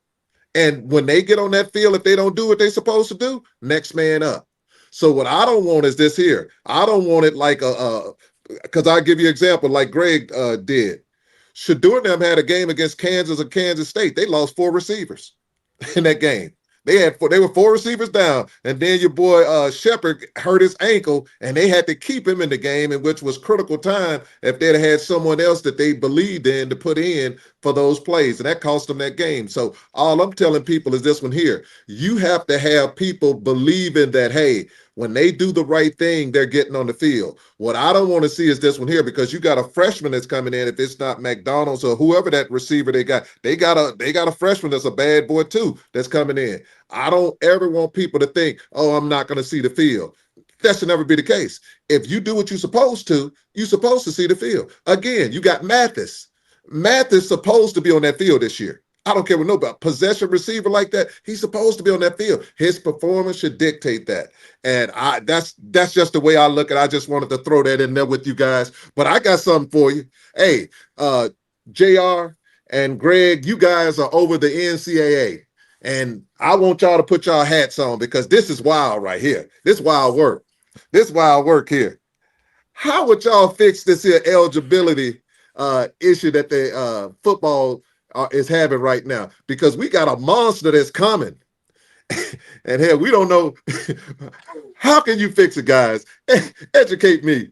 Speaker 1: And when they get on that field, if they don't do what they're supposed to do, next man up. So what I don't want is this here. I don't want it like because I'll give you an example like Greg did. Shador and them had a game against Kansas or Kansas State. They lost 4 receivers in that game. They were 4 receivers down, and then your boy Shepard hurt his ankle, and they had to keep him in the game, in which was critical time if they'd had someone else that they believed in to put in for those plays, and that cost them that game. So all I'm telling people is this one here: you have to have people believing that, hey, when they do the right thing, they're getting on the field. What I don't want to see is this one here, because you got a freshman that's coming in. If it's not McDonald's or whoever that receiver they got a freshman that's a bad boy too that's coming in. I don't ever want people to think, oh, I'm not going to see the field. That should never be the case. If you do what you're supposed to see the field. Again, you got Mathis. Mathis supposed to be on that field this year. I don't care what nobody, possession receiver like that, he's supposed to be on that field. His performance should dictate that. And that's just the way I look at it. I just wanted to throw that in there with you guys. But I got something for you. Hey, JR and Greg, you guys are over the NCAA. And I want y'all to put y'all hats on, because this is wild right here. This wild work. This wild work here. How would y'all fix this here eligibility issue that the football is having right now? Because we got a monster that's coming. And hell, we don't know. How can you fix it, guys? Educate me.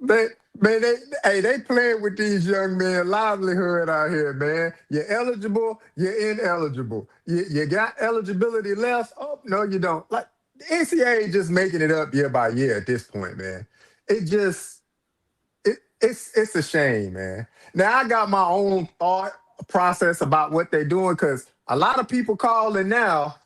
Speaker 2: They man, they playing with these young men livelihood out here, man. You're eligible, you're ineligible. You got eligibility left. Oh no, you don't. Like the NCAA just making it up year by year at this point, man. It just it's a shame, man. Now I got my own thought process about what they're doing because a lot of people calling now,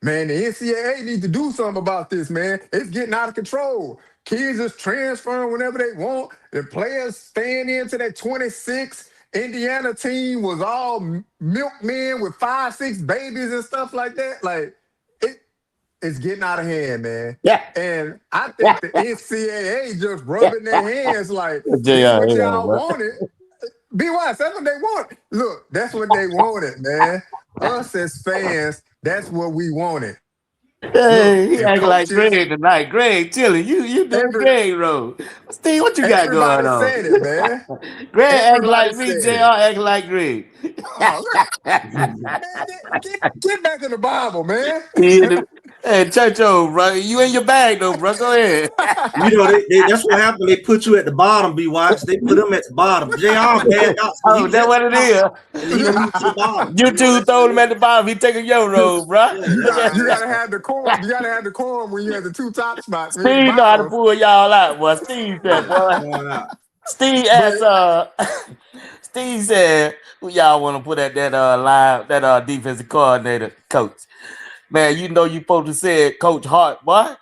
Speaker 2: man, the NCAA need to do something about this, man. It's getting out of control. Kids is transferring whenever they want. The players staying into that 26 Indiana team was all milkmen with 5, 6 babies and stuff like that. Like it, it's getting out of hand, man.
Speaker 4: Yeah.
Speaker 2: And I think the NCAA just rubbing their hands like, this
Speaker 4: Yeah,
Speaker 2: what
Speaker 4: yeah,
Speaker 2: y'all
Speaker 4: bro.
Speaker 2: wanted. Be wise, that's what they want. Look, that's what they wanted, man. Us as fans, that's what we wanted. Look,
Speaker 4: Hey, he
Speaker 2: if
Speaker 4: acting like
Speaker 2: coaches,
Speaker 4: Greg tonight. Greg, chilling. You doing
Speaker 2: every
Speaker 4: Greg role. Steve, what you got going
Speaker 2: everybody
Speaker 4: on?
Speaker 2: said it, man.
Speaker 4: Greg acting
Speaker 2: Everybody
Speaker 4: like me,
Speaker 2: said
Speaker 4: JR
Speaker 2: it.
Speaker 4: acting like Greg.
Speaker 2: Oh, look, man, get back in the Bible, man.
Speaker 4: Hey, Churcho, bro. You in your bag though, bro. Go ahead.
Speaker 3: You know, that's what happened. They put you at the bottom, B Watch. They put him at the bottom. JR bad out, so he
Speaker 4: Oh,
Speaker 3: was
Speaker 4: that's
Speaker 3: at
Speaker 4: what
Speaker 3: the
Speaker 4: it
Speaker 3: top,
Speaker 4: is.
Speaker 3: and he moved to the bottom.
Speaker 4: You
Speaker 3: You know,
Speaker 4: two
Speaker 3: that's what
Speaker 4: throw
Speaker 3: it
Speaker 4: him at
Speaker 3: is.
Speaker 4: the bottom. He taking your role, bro.
Speaker 3: Yeah,
Speaker 2: You
Speaker 3: that's
Speaker 2: got
Speaker 3: how
Speaker 2: you
Speaker 3: it is.
Speaker 2: gotta have the corn. You gotta have the corn when you have the two top spots. We at the
Speaker 4: Steve know how to
Speaker 2: bottom.
Speaker 4: pull y'all out, boy. Steve said,
Speaker 3: Yeah,
Speaker 4: boy.
Speaker 3: going out.
Speaker 4: Steve
Speaker 2: But
Speaker 4: asked Steve said, who y'all want to put at that line, that defensive coordinator coach? Man, you know you supposed to say it, Coach Hart, boy.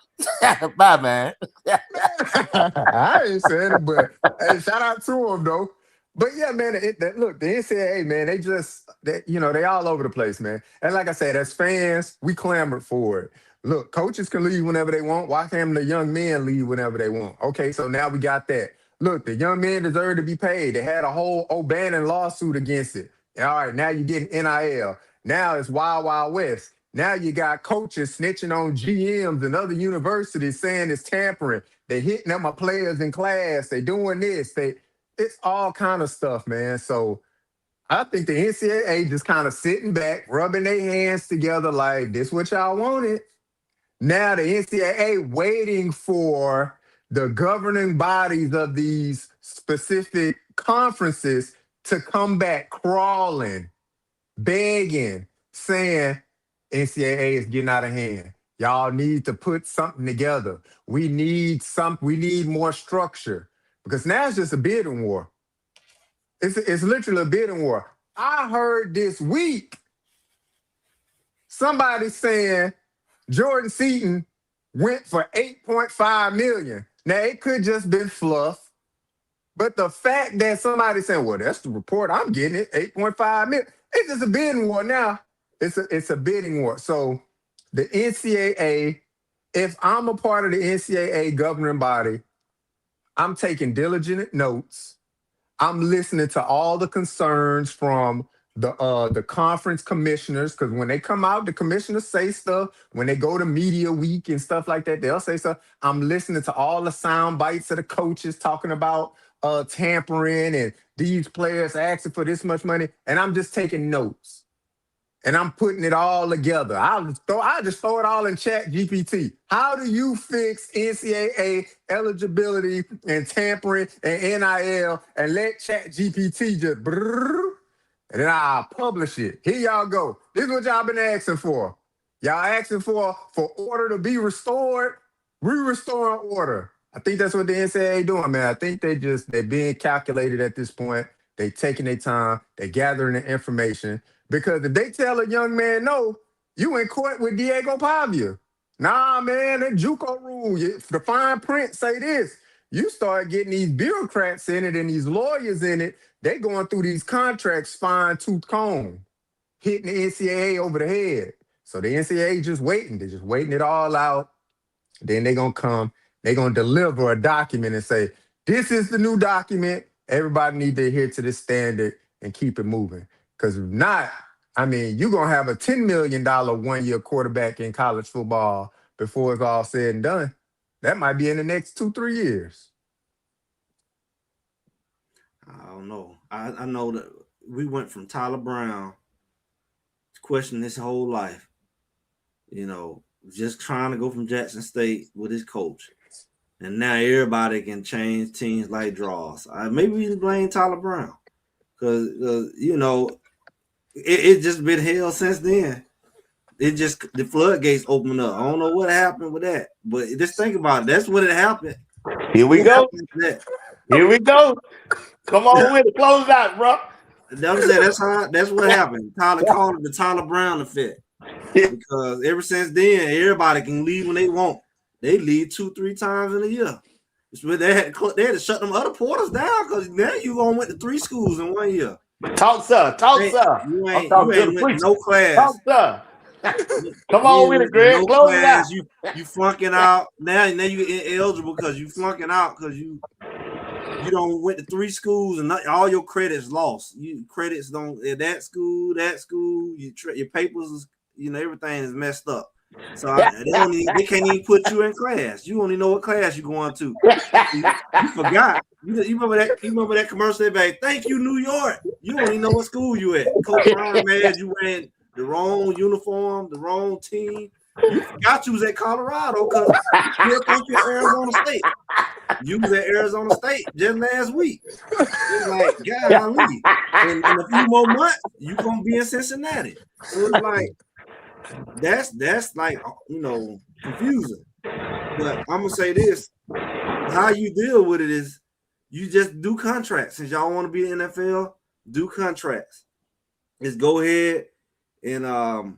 Speaker 4: Bye, man.
Speaker 2: I ain't saying it, but hey, shout out to him though. But yeah, man, look, the NCAA, man, they all over the place, man. And like I said, as fans, we clamored for it. Look, coaches can leave whenever they want. Why can't the young men leave whenever they want? Okay, so now we got that. Look, the young men deserve to be paid. They had a whole O'Bannon lawsuit against it. All right, now you're getting NIL. Now it's Wild Wild West. Now you got coaches snitching on GMs and other universities saying it's tampering. They hitting up my players in class. They doing this. It's all kind of stuff, man. So I think the NCAA just kind of sitting back, rubbing their hands together like this what y'all wanted. Now the NCAA waiting for the governing bodies of these specific conferences to come back crawling, begging, saying NCAA is getting out of hand. Y'all need to put something together. We need more structure. Because now it's just a bidding war. It's literally a bidding war. I heard this week somebody saying Jordan Seaton went for 8.5 million. Now it could just been fluff, but the fact that somebody saying, well, that's the report I'm getting it, 8.5 million. It's just a bidding war now. It's a bidding war. So the NCAA, if I'm a part of the NCAA governing body, I'm taking diligent notes. I'm listening to all the concerns from the conference commissioners because when they come out, the commissioners say stuff. When they go to media week and stuff like that, they'll say stuff. I'm listening to all the sound bites of the coaches talking about tampering and these players asking for this much money, and I'm just taking notes and I'm putting it all together. I'll just throw it all in Chat GPT. How do you fix NCAA eligibility and tampering and NIL and let Chat GPT just brrr, and then I'll publish it. Here y'all go. This is what y'all been asking for. Y'all asking for order to be restored. We restoring order. I think that's what the NCAA doing, man. I think they're being calculated at this point. They taking their time. They gathering the information. Because if they tell a young man no, you in court with Diego Pavia. Nah, man, that JUCO rule. The fine print say this. You start getting these bureaucrats in it and these lawyers in it. They going through these contracts fine tooth comb, hitting the NCAA over the head. So the NCAA just waiting. They're just waiting it all out. Then they're gonna come. They're gonna deliver a document and say, "This is the new document. Everybody need to adhere to this standard and keep it moving." Because if not, I mean, you're gonna have a $10 million 1-year quarterback in college football before it's all said and done. That might be in the next 2-3 years.
Speaker 3: I don't know. I know that we went from Tyler Brown to questioning his whole life. you know, just trying to go from Jackson State with his coach. And now everybody can change teams like draws. Maybe we can blame Tyler Brown. Because, you know, it just been hell since then. It just, the floodgates opened up. I don't know what happened with that. But just think about it. That's when it happened.
Speaker 4: Here we
Speaker 3: What
Speaker 4: go.
Speaker 3: happened to that?
Speaker 4: Here we go. Come on with it. Close it out, bro.
Speaker 3: That's what happened. Tyler called it the Tyler Brown effect. Because ever since then, everybody can leave when they want. They leave 2-3 times in a year. They had to shut them other portals down because now you gonna went to 3 schools in 1 year.
Speaker 4: Talk, sir. Talk, sir.
Speaker 3: You ain't went no class.
Speaker 4: Talk, sir. Come on with it, Greg.
Speaker 3: No
Speaker 4: Close
Speaker 3: class.
Speaker 4: it out.
Speaker 3: You flunking out. Now you ineligible because you flunking out because you don't went to 3 schools and all your credits lost. You credits don't that school. Your papers is, you know, everything is messed up. So they can't even put you in class. You only know what class you're going to. You forgot. You remember that? You remember that commercial? They thank you, New York. You only know what school you at. Coach Ryan mad you wearing the wrong uniform, the wrong team. You forgot you was at Colorado because you think you're Arizona State. You was at Arizona State just last week. It's like, golly. In a few more months, you gonna be in Cincinnati. So it's like that's like, you know, confusing. But I'm gonna say this: how you deal with it is you just do contracts. Since y'all want to be in the NFL, do contracts. Just go ahead and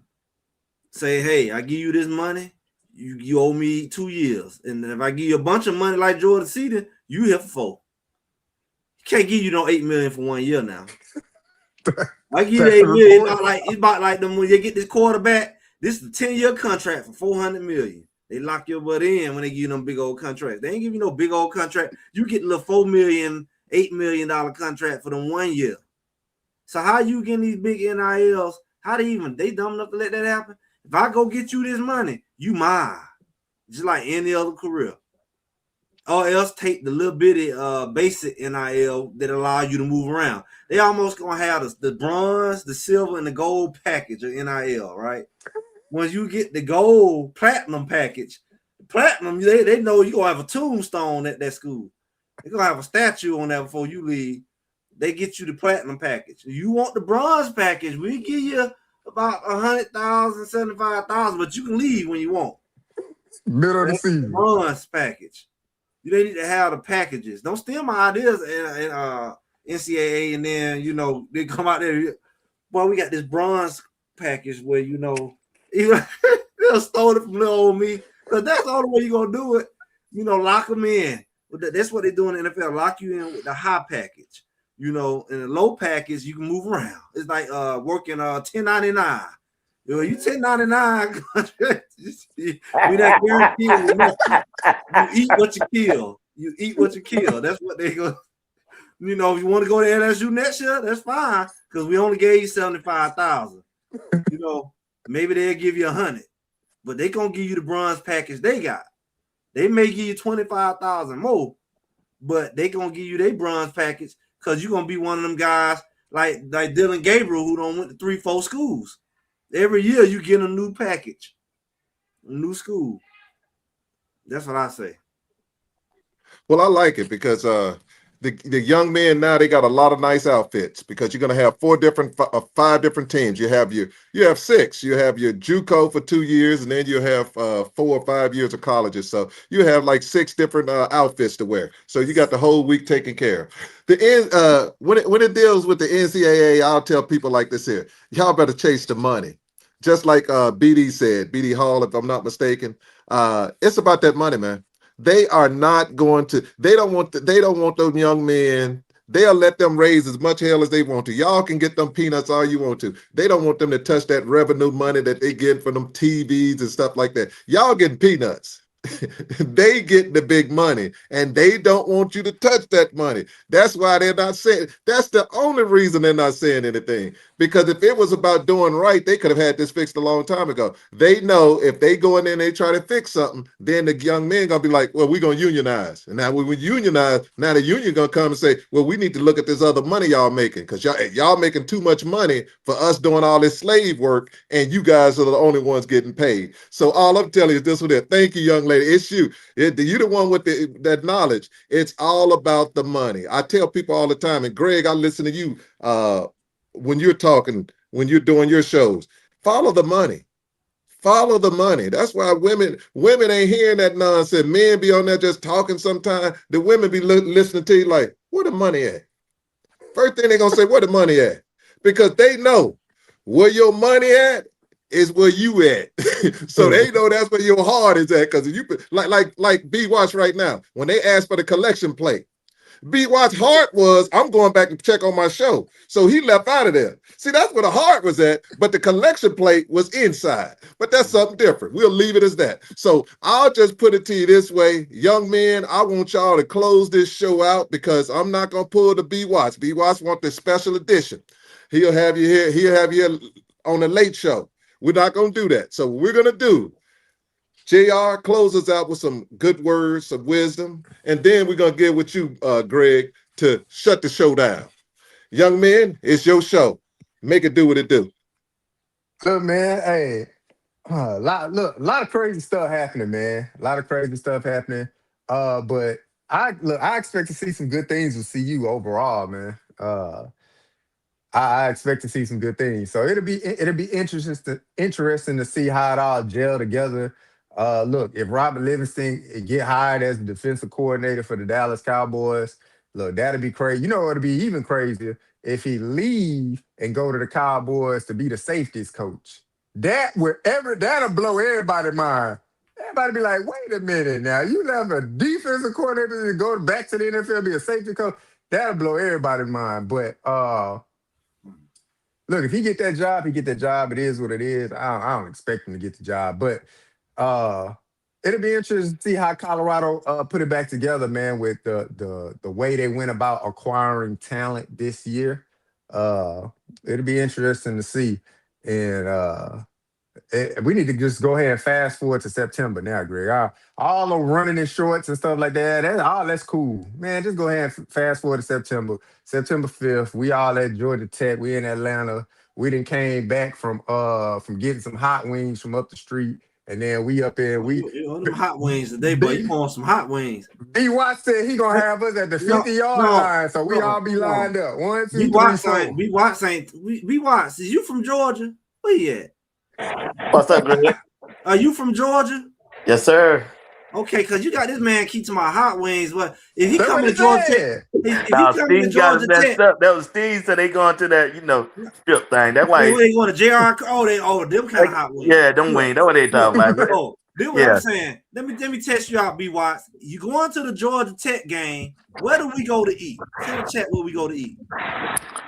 Speaker 3: say, hey, I give you this money. You owe me 2 years. And if I give you a bunch of money like Jordan Seaton, you here for 4. Can't give you no $8 million for 1 year now. I give you $8 million. It's about like them when you get this quarterback. This is a 10-year contract for $400 million. They lock your butt in when they give you them big old contracts. They ain't give you no big old contract. You get a little $4 million, $8 million contract for them 1 year. So how you getting these big NILs? How they dumb enough to let that happen? If I go get you this money, you mine. Just like any other career. Or else take the little bitty basic NIL that allow you to move around. They almost gonna have the bronze, the silver, and the gold package of NIL, right? Once you get the gold platinum package, platinum, they know you're gonna have a tombstone at that school. They're gonna have a statue on there before you leave. They get you the platinum package. You want the bronze package, we give you about 100,000, 75,000, but you can leave when you want.
Speaker 2: Middle of the season.
Speaker 3: The bronze package. They need to have the packages. Don't steal my ideas in NCAA, and then, you know, they come out there. Boy, we got this bronze package where, you know, they'll stole it from little old me. Because that's the only way you're going to do it. You know, lock them in. That's what they do in the NFL. Lock you in with the high package. You know, in the low package, you can move around. It's like working 1099. You know, you 1099 we not guaranteed nothing. You eat what you kill. You eat what you kill. That's what they go. You know, if you want to go to LSU next year, that's fine because we only gave you 75,000. You know, maybe they'll give you 100, but they gonna give you the bronze package they got. They may give you 25,000 more, but they gonna give you their bronze package because you're gonna be one of them guys like Dylan Gabriel who don't went to 3-4 schools. Every year you get a new package, a new school. That's what I say.
Speaker 1: Well, I like it because the young men now, they got a lot of nice outfits because you're going to have 5 different teams. You have 6. You have your JUCO for 2 years, and then you have 4 or 5 years of colleges. So you have like 6 different outfits to wear. So you got the whole week taken care of. When it deals with the NCAA, I'll tell people like this here: y'all better chase the money. Just like BD said, BD Hall, if I'm not mistaken, it's about that money, man. They are not going to. They don't want those young men. They'll let them raise as much hell as they want to. Y'all can get them peanuts all you want to. They don't want them to touch that revenue money that they get from them TVs and stuff like that. Y'all getting peanuts. they get the big money and they don't want you to touch that money. That's why they're not saying, that's the only reason they're not saying anything. Because if it was about doing right, they could have had this fixed a long time ago. They know if they go in there and they try to fix something, then the young men gonna be like, well, we're gonna unionize. And now when we unionize, now the union gonna come and say, well, we need to look at this other money y'all making, because y'all making too much money for us doing all this slave work, and you guys are the only ones getting paid. So all I'm telling you is this one there. Thank you, young lady. It's you. You're the one with that knowledge. It's all about the money. I tell people all the time, and Greg, I listen to you when you're talking, when you're doing your shows. Follow the money. Follow the money. That's why women ain't hearing that nonsense. Men be on there just talking sometimes. The women be listening to you like, where the money at? First thing they're going to say, where the money at? Because they know where your money at is where you at. So they know that's where your heart is at. Because you like B Watch right now, when they asked for the collection plate, B Watt's heart was, I'm going back and check on my show. So he left out of there. See, that's where the heart was at, but the collection plate was inside. But that's something different. We'll leave it as that. So I'll just put it to you this way. Young men, I want y'all to close this show out because I'm not going to pull the B Watts. B Watts want the special edition. He'll have you here. He'll have you on the late show. We're not going to do that. So what we're going to do, JR, close us out with some good words, some wisdom, and then we're going to get with you, Greg, to shut the show down. Young men, it's your show. Make it do what it do.
Speaker 2: Look, man, hey, a lot of crazy stuff happening, man. A lot of crazy stuff happening. But I expect to see some good things with CU overall, man. I expect to see some good things. So it'll be interesting to see how it all gel together. Look, if Robert Livingston get hired as the defensive coordinator for the Dallas Cowboys, look, that'd be crazy. You know, it'd be even crazier if he leave and go to the Cowboys to be the safeties coach. That'll blow everybody's mind. Everybody be like, wait a minute now, you left a defensive coordinator to go back to the NFL be a safety coach. That'll blow everybody's mind. But look, if he get that job, he get that job. It is what it is. I don't expect him to get the job, but it'll be interesting to see how Colorado put it back together, man, with the way they went about acquiring talent this year. It'll be interesting to see. And we need to just go ahead and fast forward to September now, Greg. All the running in shorts and stuff like that, that's cool. Man, just go ahead and fast forward to September. September 5th, we all at Georgia Tech. We in Atlanta. We done came back from getting some hot wings from up the street. And then we up there,
Speaker 3: them hot wings today, boy. You want some hot wings?
Speaker 2: B. Watt said he gonna have us at the 50-yard line, so we all be lined up. 1, 2, 3, 4.
Speaker 3: B. Watts ain't. B. Watts, is you from Georgia? Where you at?
Speaker 4: What's up, Greg?
Speaker 3: Are you from Georgia?
Speaker 4: Yes, sir.
Speaker 3: Okay, because you got this man keep to my hot wings. But if he come to Georgia Tech, if he come to
Speaker 4: Steve got
Speaker 3: Georgia
Speaker 4: it messed
Speaker 3: Tech,
Speaker 4: up. That was Steve said they going to that, strip thing. That's why
Speaker 3: they going to JR. Them kind of hot wings.
Speaker 4: Yeah, them wings. That's what they talking about.
Speaker 3: Oh, this what I'm saying. Let me test you out, B. Watts. You going to the Georgia Tech game? Where do we go to eat? Tell the chat where we go to eat.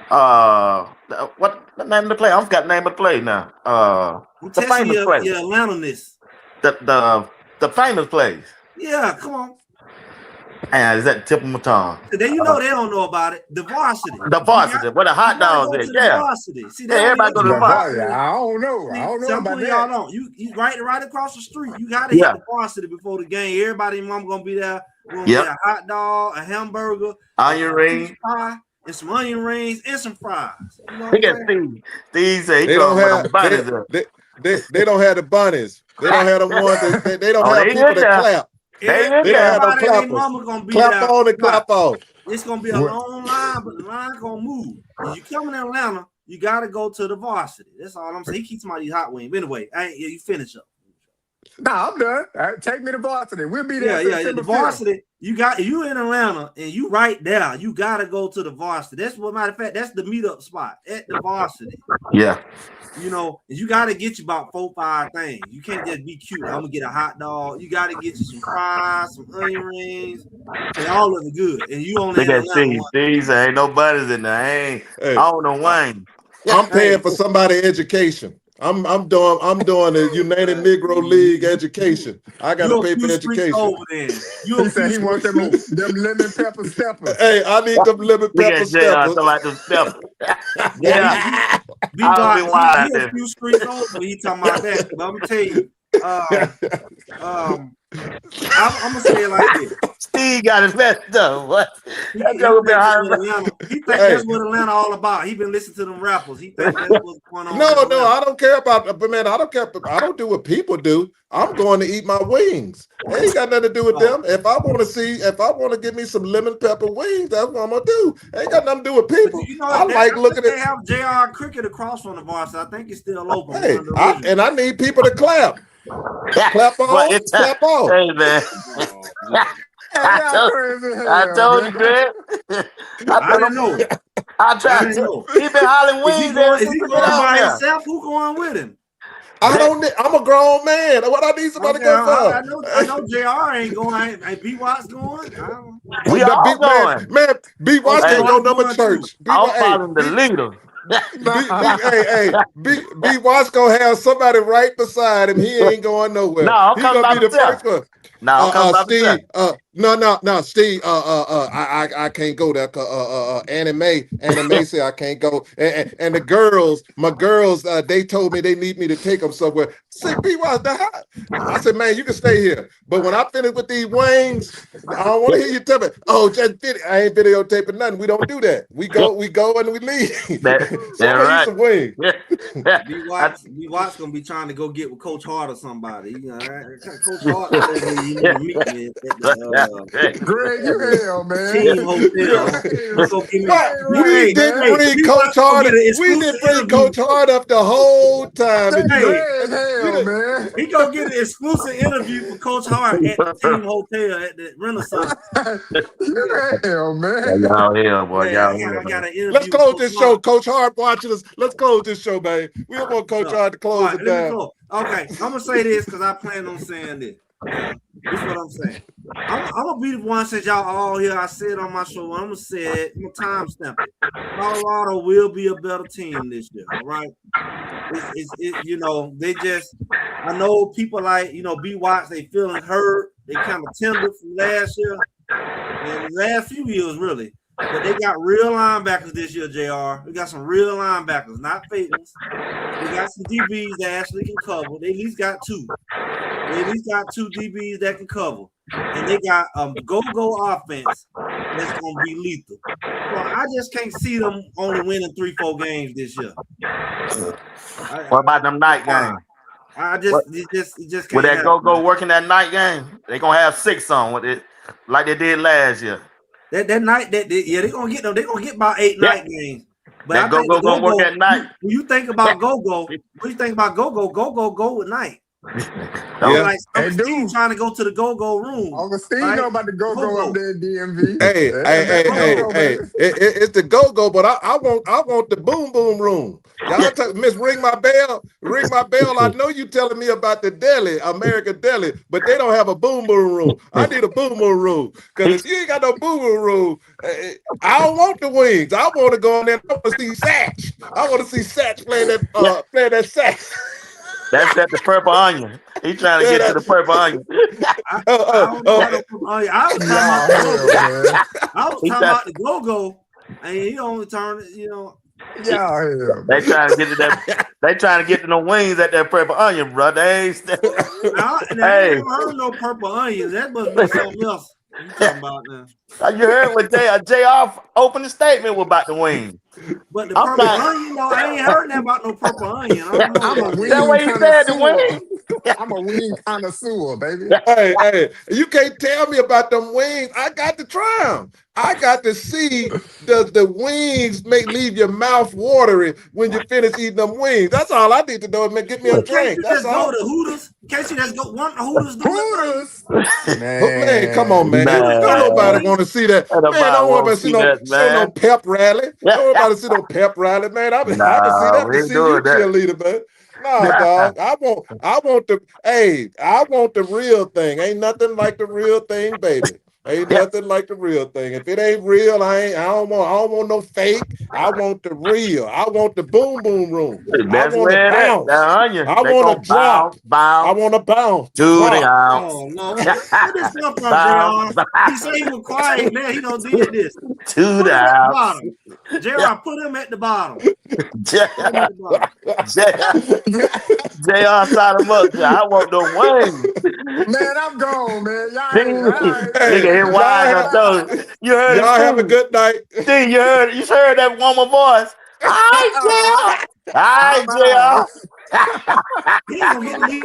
Speaker 4: What the name of the play? I forgot the name of the play now.
Speaker 3: I'm
Speaker 4: The famous place.
Speaker 3: your Atlanta-ness.
Speaker 4: The famous place.
Speaker 3: Yeah, come on.
Speaker 4: And is that tip of my tongue?
Speaker 3: Then you know they don't know about it. The varsity.
Speaker 4: The varsity. Where the hot dogs at? Yeah.
Speaker 3: Varsity. See,
Speaker 4: everybody go to the varsity.
Speaker 2: I don't know. I don't know about that.
Speaker 3: Y'all don't. You right across the street. You gotta hit the varsity before the game. Everybody and mom gonna be there. We're gonna get a hot dog, a hamburger,
Speaker 4: onion rings,
Speaker 3: and some onion rings and some fries. You know
Speaker 4: Steve said
Speaker 1: they don't have they don't have the bunnies. They don't have the ones that they don't have people to clap. They don't have no clappers.
Speaker 3: Mama gonna be
Speaker 1: clap on and clap off.
Speaker 3: It's gonna be a long line, but the line gonna move. When you come in Atlanta, you gotta go to the varsity. That's all I'm saying. He keeps my these hot wings. But anyway, you finish up.
Speaker 2: Nah, I'm done. All right, take me to varsity. We'll be there.
Speaker 3: Yeah. The varsity. You in Atlanta and you right there. You gotta go to the varsity. That's what matter of fact. That's the meetup spot at the varsity.
Speaker 4: Yeah.
Speaker 3: You gotta get you about 4 or 5 things. You can't just be cute. I'm gonna get a hot dog. You gotta get you some fries, some onion rings, and all of it good. And you only
Speaker 4: look at Steve said ain't no buddies in there. I don't know Wayne.
Speaker 1: I'm paying for somebody's education. I'm doing the United Negro League education. I got to
Speaker 3: You're a
Speaker 1: pay for
Speaker 3: few streets
Speaker 1: education.
Speaker 3: over then. You're
Speaker 2: He
Speaker 3: a few
Speaker 2: said he wants
Speaker 3: streets over.
Speaker 2: them lemon pepper steppers.
Speaker 1: Hey, I need them lemon
Speaker 4: Look
Speaker 1: pepper
Speaker 4: at JR talking
Speaker 1: steppers.
Speaker 4: about them steppers.
Speaker 3: Boy,
Speaker 4: Yeah,
Speaker 3: B
Speaker 4: I'll be
Speaker 3: Watts,
Speaker 4: wild
Speaker 3: he
Speaker 4: out
Speaker 3: a
Speaker 4: there.
Speaker 3: few streets over. He talking about that. But I'm gonna tell you, I'm gonna say it like this.
Speaker 4: Steve got his messed up. What?
Speaker 3: He
Speaker 4: That
Speaker 3: think
Speaker 4: joke been
Speaker 3: that's
Speaker 4: hard.
Speaker 3: what Atlanta. He think that's what Atlanta all about. He been listening to them rappers. He think that's what's going on.
Speaker 1: No, I don't care about. But man, I don't care. I don't do what people do. I'm going to eat my wings. It ain't got nothing to do with them. If I want to get me some lemon pepper wings, that's what I'm gonna do. It ain't got nothing to do with people.
Speaker 3: You know,
Speaker 1: I like looking
Speaker 3: they
Speaker 1: at.
Speaker 3: have JR Cricket across from the varsity. I think it's still open.
Speaker 1: Hey, I need people to clap. Clap on, clap off.
Speaker 4: Hey man, I told you, Greg.
Speaker 3: I don't know.
Speaker 4: I tried to. He been hollering wings.
Speaker 3: Is he going by himself? Who going with him?
Speaker 1: I'm a grown man. What I need somebody to go for?
Speaker 3: I know JR ain't going. Ain't B Watts going?
Speaker 4: We all going.
Speaker 1: Man, B Watts can't go number church.
Speaker 4: I'm following the leader.
Speaker 1: B Watts gonna have somebody right beside him. He ain't going nowhere.
Speaker 4: No,
Speaker 1: He's gonna be the first one.
Speaker 4: Steve.
Speaker 1: No, Steve. I can't go there. Anime say I can't go. And the girls, my girls, they told me they need me to take them somewhere. Say, B Watts, I said, man, you can stay here. But when I finish with these wings, I don't want to hear you tell me, oh, I ain't videotaping nothing. We don't do that. We go and we leave.
Speaker 4: That's
Speaker 1: right. Some wings.
Speaker 3: B Watts gonna be trying to go get with Coach Hart or somebody. You know, Coach Hart meet me at
Speaker 2: Greg, you hell, man.
Speaker 3: Team hotel.
Speaker 1: We didn't bring Coach Hart. We didn't bring Coach Hart up the whole time.
Speaker 2: Man.
Speaker 3: He gonna get an exclusive interview for Coach Hart at the Team Hotel at the Renaissance.
Speaker 2: Hell, man.
Speaker 4: Y'all here, boy. Y'all
Speaker 1: Let's close this show. Coach Hart watching us. Let's close this show, man. We don't want Coach Hart to close it down.
Speaker 3: Okay, I'm gonna say this because I plan on saying this. This is what I'm saying. I'm gonna be the one since y'all all here. I said on my show, I'm gonna say it. I'm gonna timestamp it. Colorado will be a better team this year. All right. They just. I know people like B Watts. They feeling hurt. They kind of tender from last year and the last few years, really. But they got real linebackers this year, JR. We got some real linebackers, not fake ones. We got some DBs that actually can cover. They at least got two. They at least got two DBs that can cover. And they got a go-go offense that's going to be lethal. So I just can't see them only winning 3-4 games this year.
Speaker 4: What about them night games?
Speaker 3: It just can't
Speaker 4: with that go working that night game, they gonna have 6 on with it, like they did last year.
Speaker 3: That night, they're gonna get them. They're gonna get about 8 night games. But
Speaker 4: that go gonna work at night.
Speaker 3: When you think about go, what do you think about go at night? Like Steve trying to go to the go room.
Speaker 2: Uncle Steve know about the go up there in DMV.
Speaker 1: Hey, it's the go, but I want the boom room. Y'all Miss Ring My Bell. I know you telling me about the deli, American Deli, but they don't have a boom room. I need a boom room because if you ain't got no boom room, I don't want the wings. I want to go in there. I want to see Satch. I want to see Satch playing that sax.
Speaker 4: That's at the Purple Onion. He trying to get to the Purple Onion.
Speaker 3: I was talking about the go, and he only turned it,
Speaker 2: Yeah,
Speaker 4: they trying to get to that. They trying to get to the wings at that Purple Onion, bro. They ain't
Speaker 3: I never heard no Purple Onions. That must be something else. You talking about now?
Speaker 4: You heard what JR opened the statement about the wings.
Speaker 3: But the Purple Onion, I ain't heard that about no Purple Onion.
Speaker 2: I'm a wing
Speaker 4: that way he said the wing.
Speaker 2: I'm a wing connoisseur, baby.
Speaker 1: Hey, you can't tell me about them wings. I got to try them. I got to see does the wings leave your mouth watering when you finish eating them wings. That's all I need to know. Get me a drink. That's all.
Speaker 3: Go to Hooters. Can't you just go one Hooters?
Speaker 1: Man, come on, man. Don't nobody want to see that. Man, don't want to see no pep rally. Don't nobody see no pep rally, man. I can see that to see you cheerleader, man. No, dog. I want the real thing. Ain't nothing like the real thing, baby. Ain't nothing like the real thing. If it ain't real, I don't want no fake. I want the real. I want the boom boom room. I
Speaker 4: That's
Speaker 1: want to
Speaker 4: where it is. The
Speaker 1: bounce.
Speaker 4: onion.
Speaker 1: I
Speaker 4: They
Speaker 1: want to
Speaker 4: gonna
Speaker 1: drop. I
Speaker 4: bounce
Speaker 1: want to bounce.
Speaker 4: to the
Speaker 1: Drop.
Speaker 4: house.
Speaker 3: Oh no, where this come from, JR? He said he was quiet, man. He don't did this.
Speaker 4: To
Speaker 3: Put
Speaker 4: the
Speaker 3: him at the
Speaker 4: house.
Speaker 3: bottom. JR, put him at the bottom. Put him at the bottom.
Speaker 4: JR signed him up. I want the wings.
Speaker 2: Man, I'm gone, man. Y'all,
Speaker 4: Ding.
Speaker 2: all right,
Speaker 1: Hey,
Speaker 4: Nigga, his wife
Speaker 1: y'all
Speaker 4: done told you heard
Speaker 1: Y'all have a
Speaker 4: it.
Speaker 1: good night.
Speaker 4: Ding, you heard that woman voice. Hi, JR.
Speaker 2: I'm
Speaker 4: Hi,
Speaker 2: out.
Speaker 4: JR.
Speaker 3: He ain't gonna get to leave.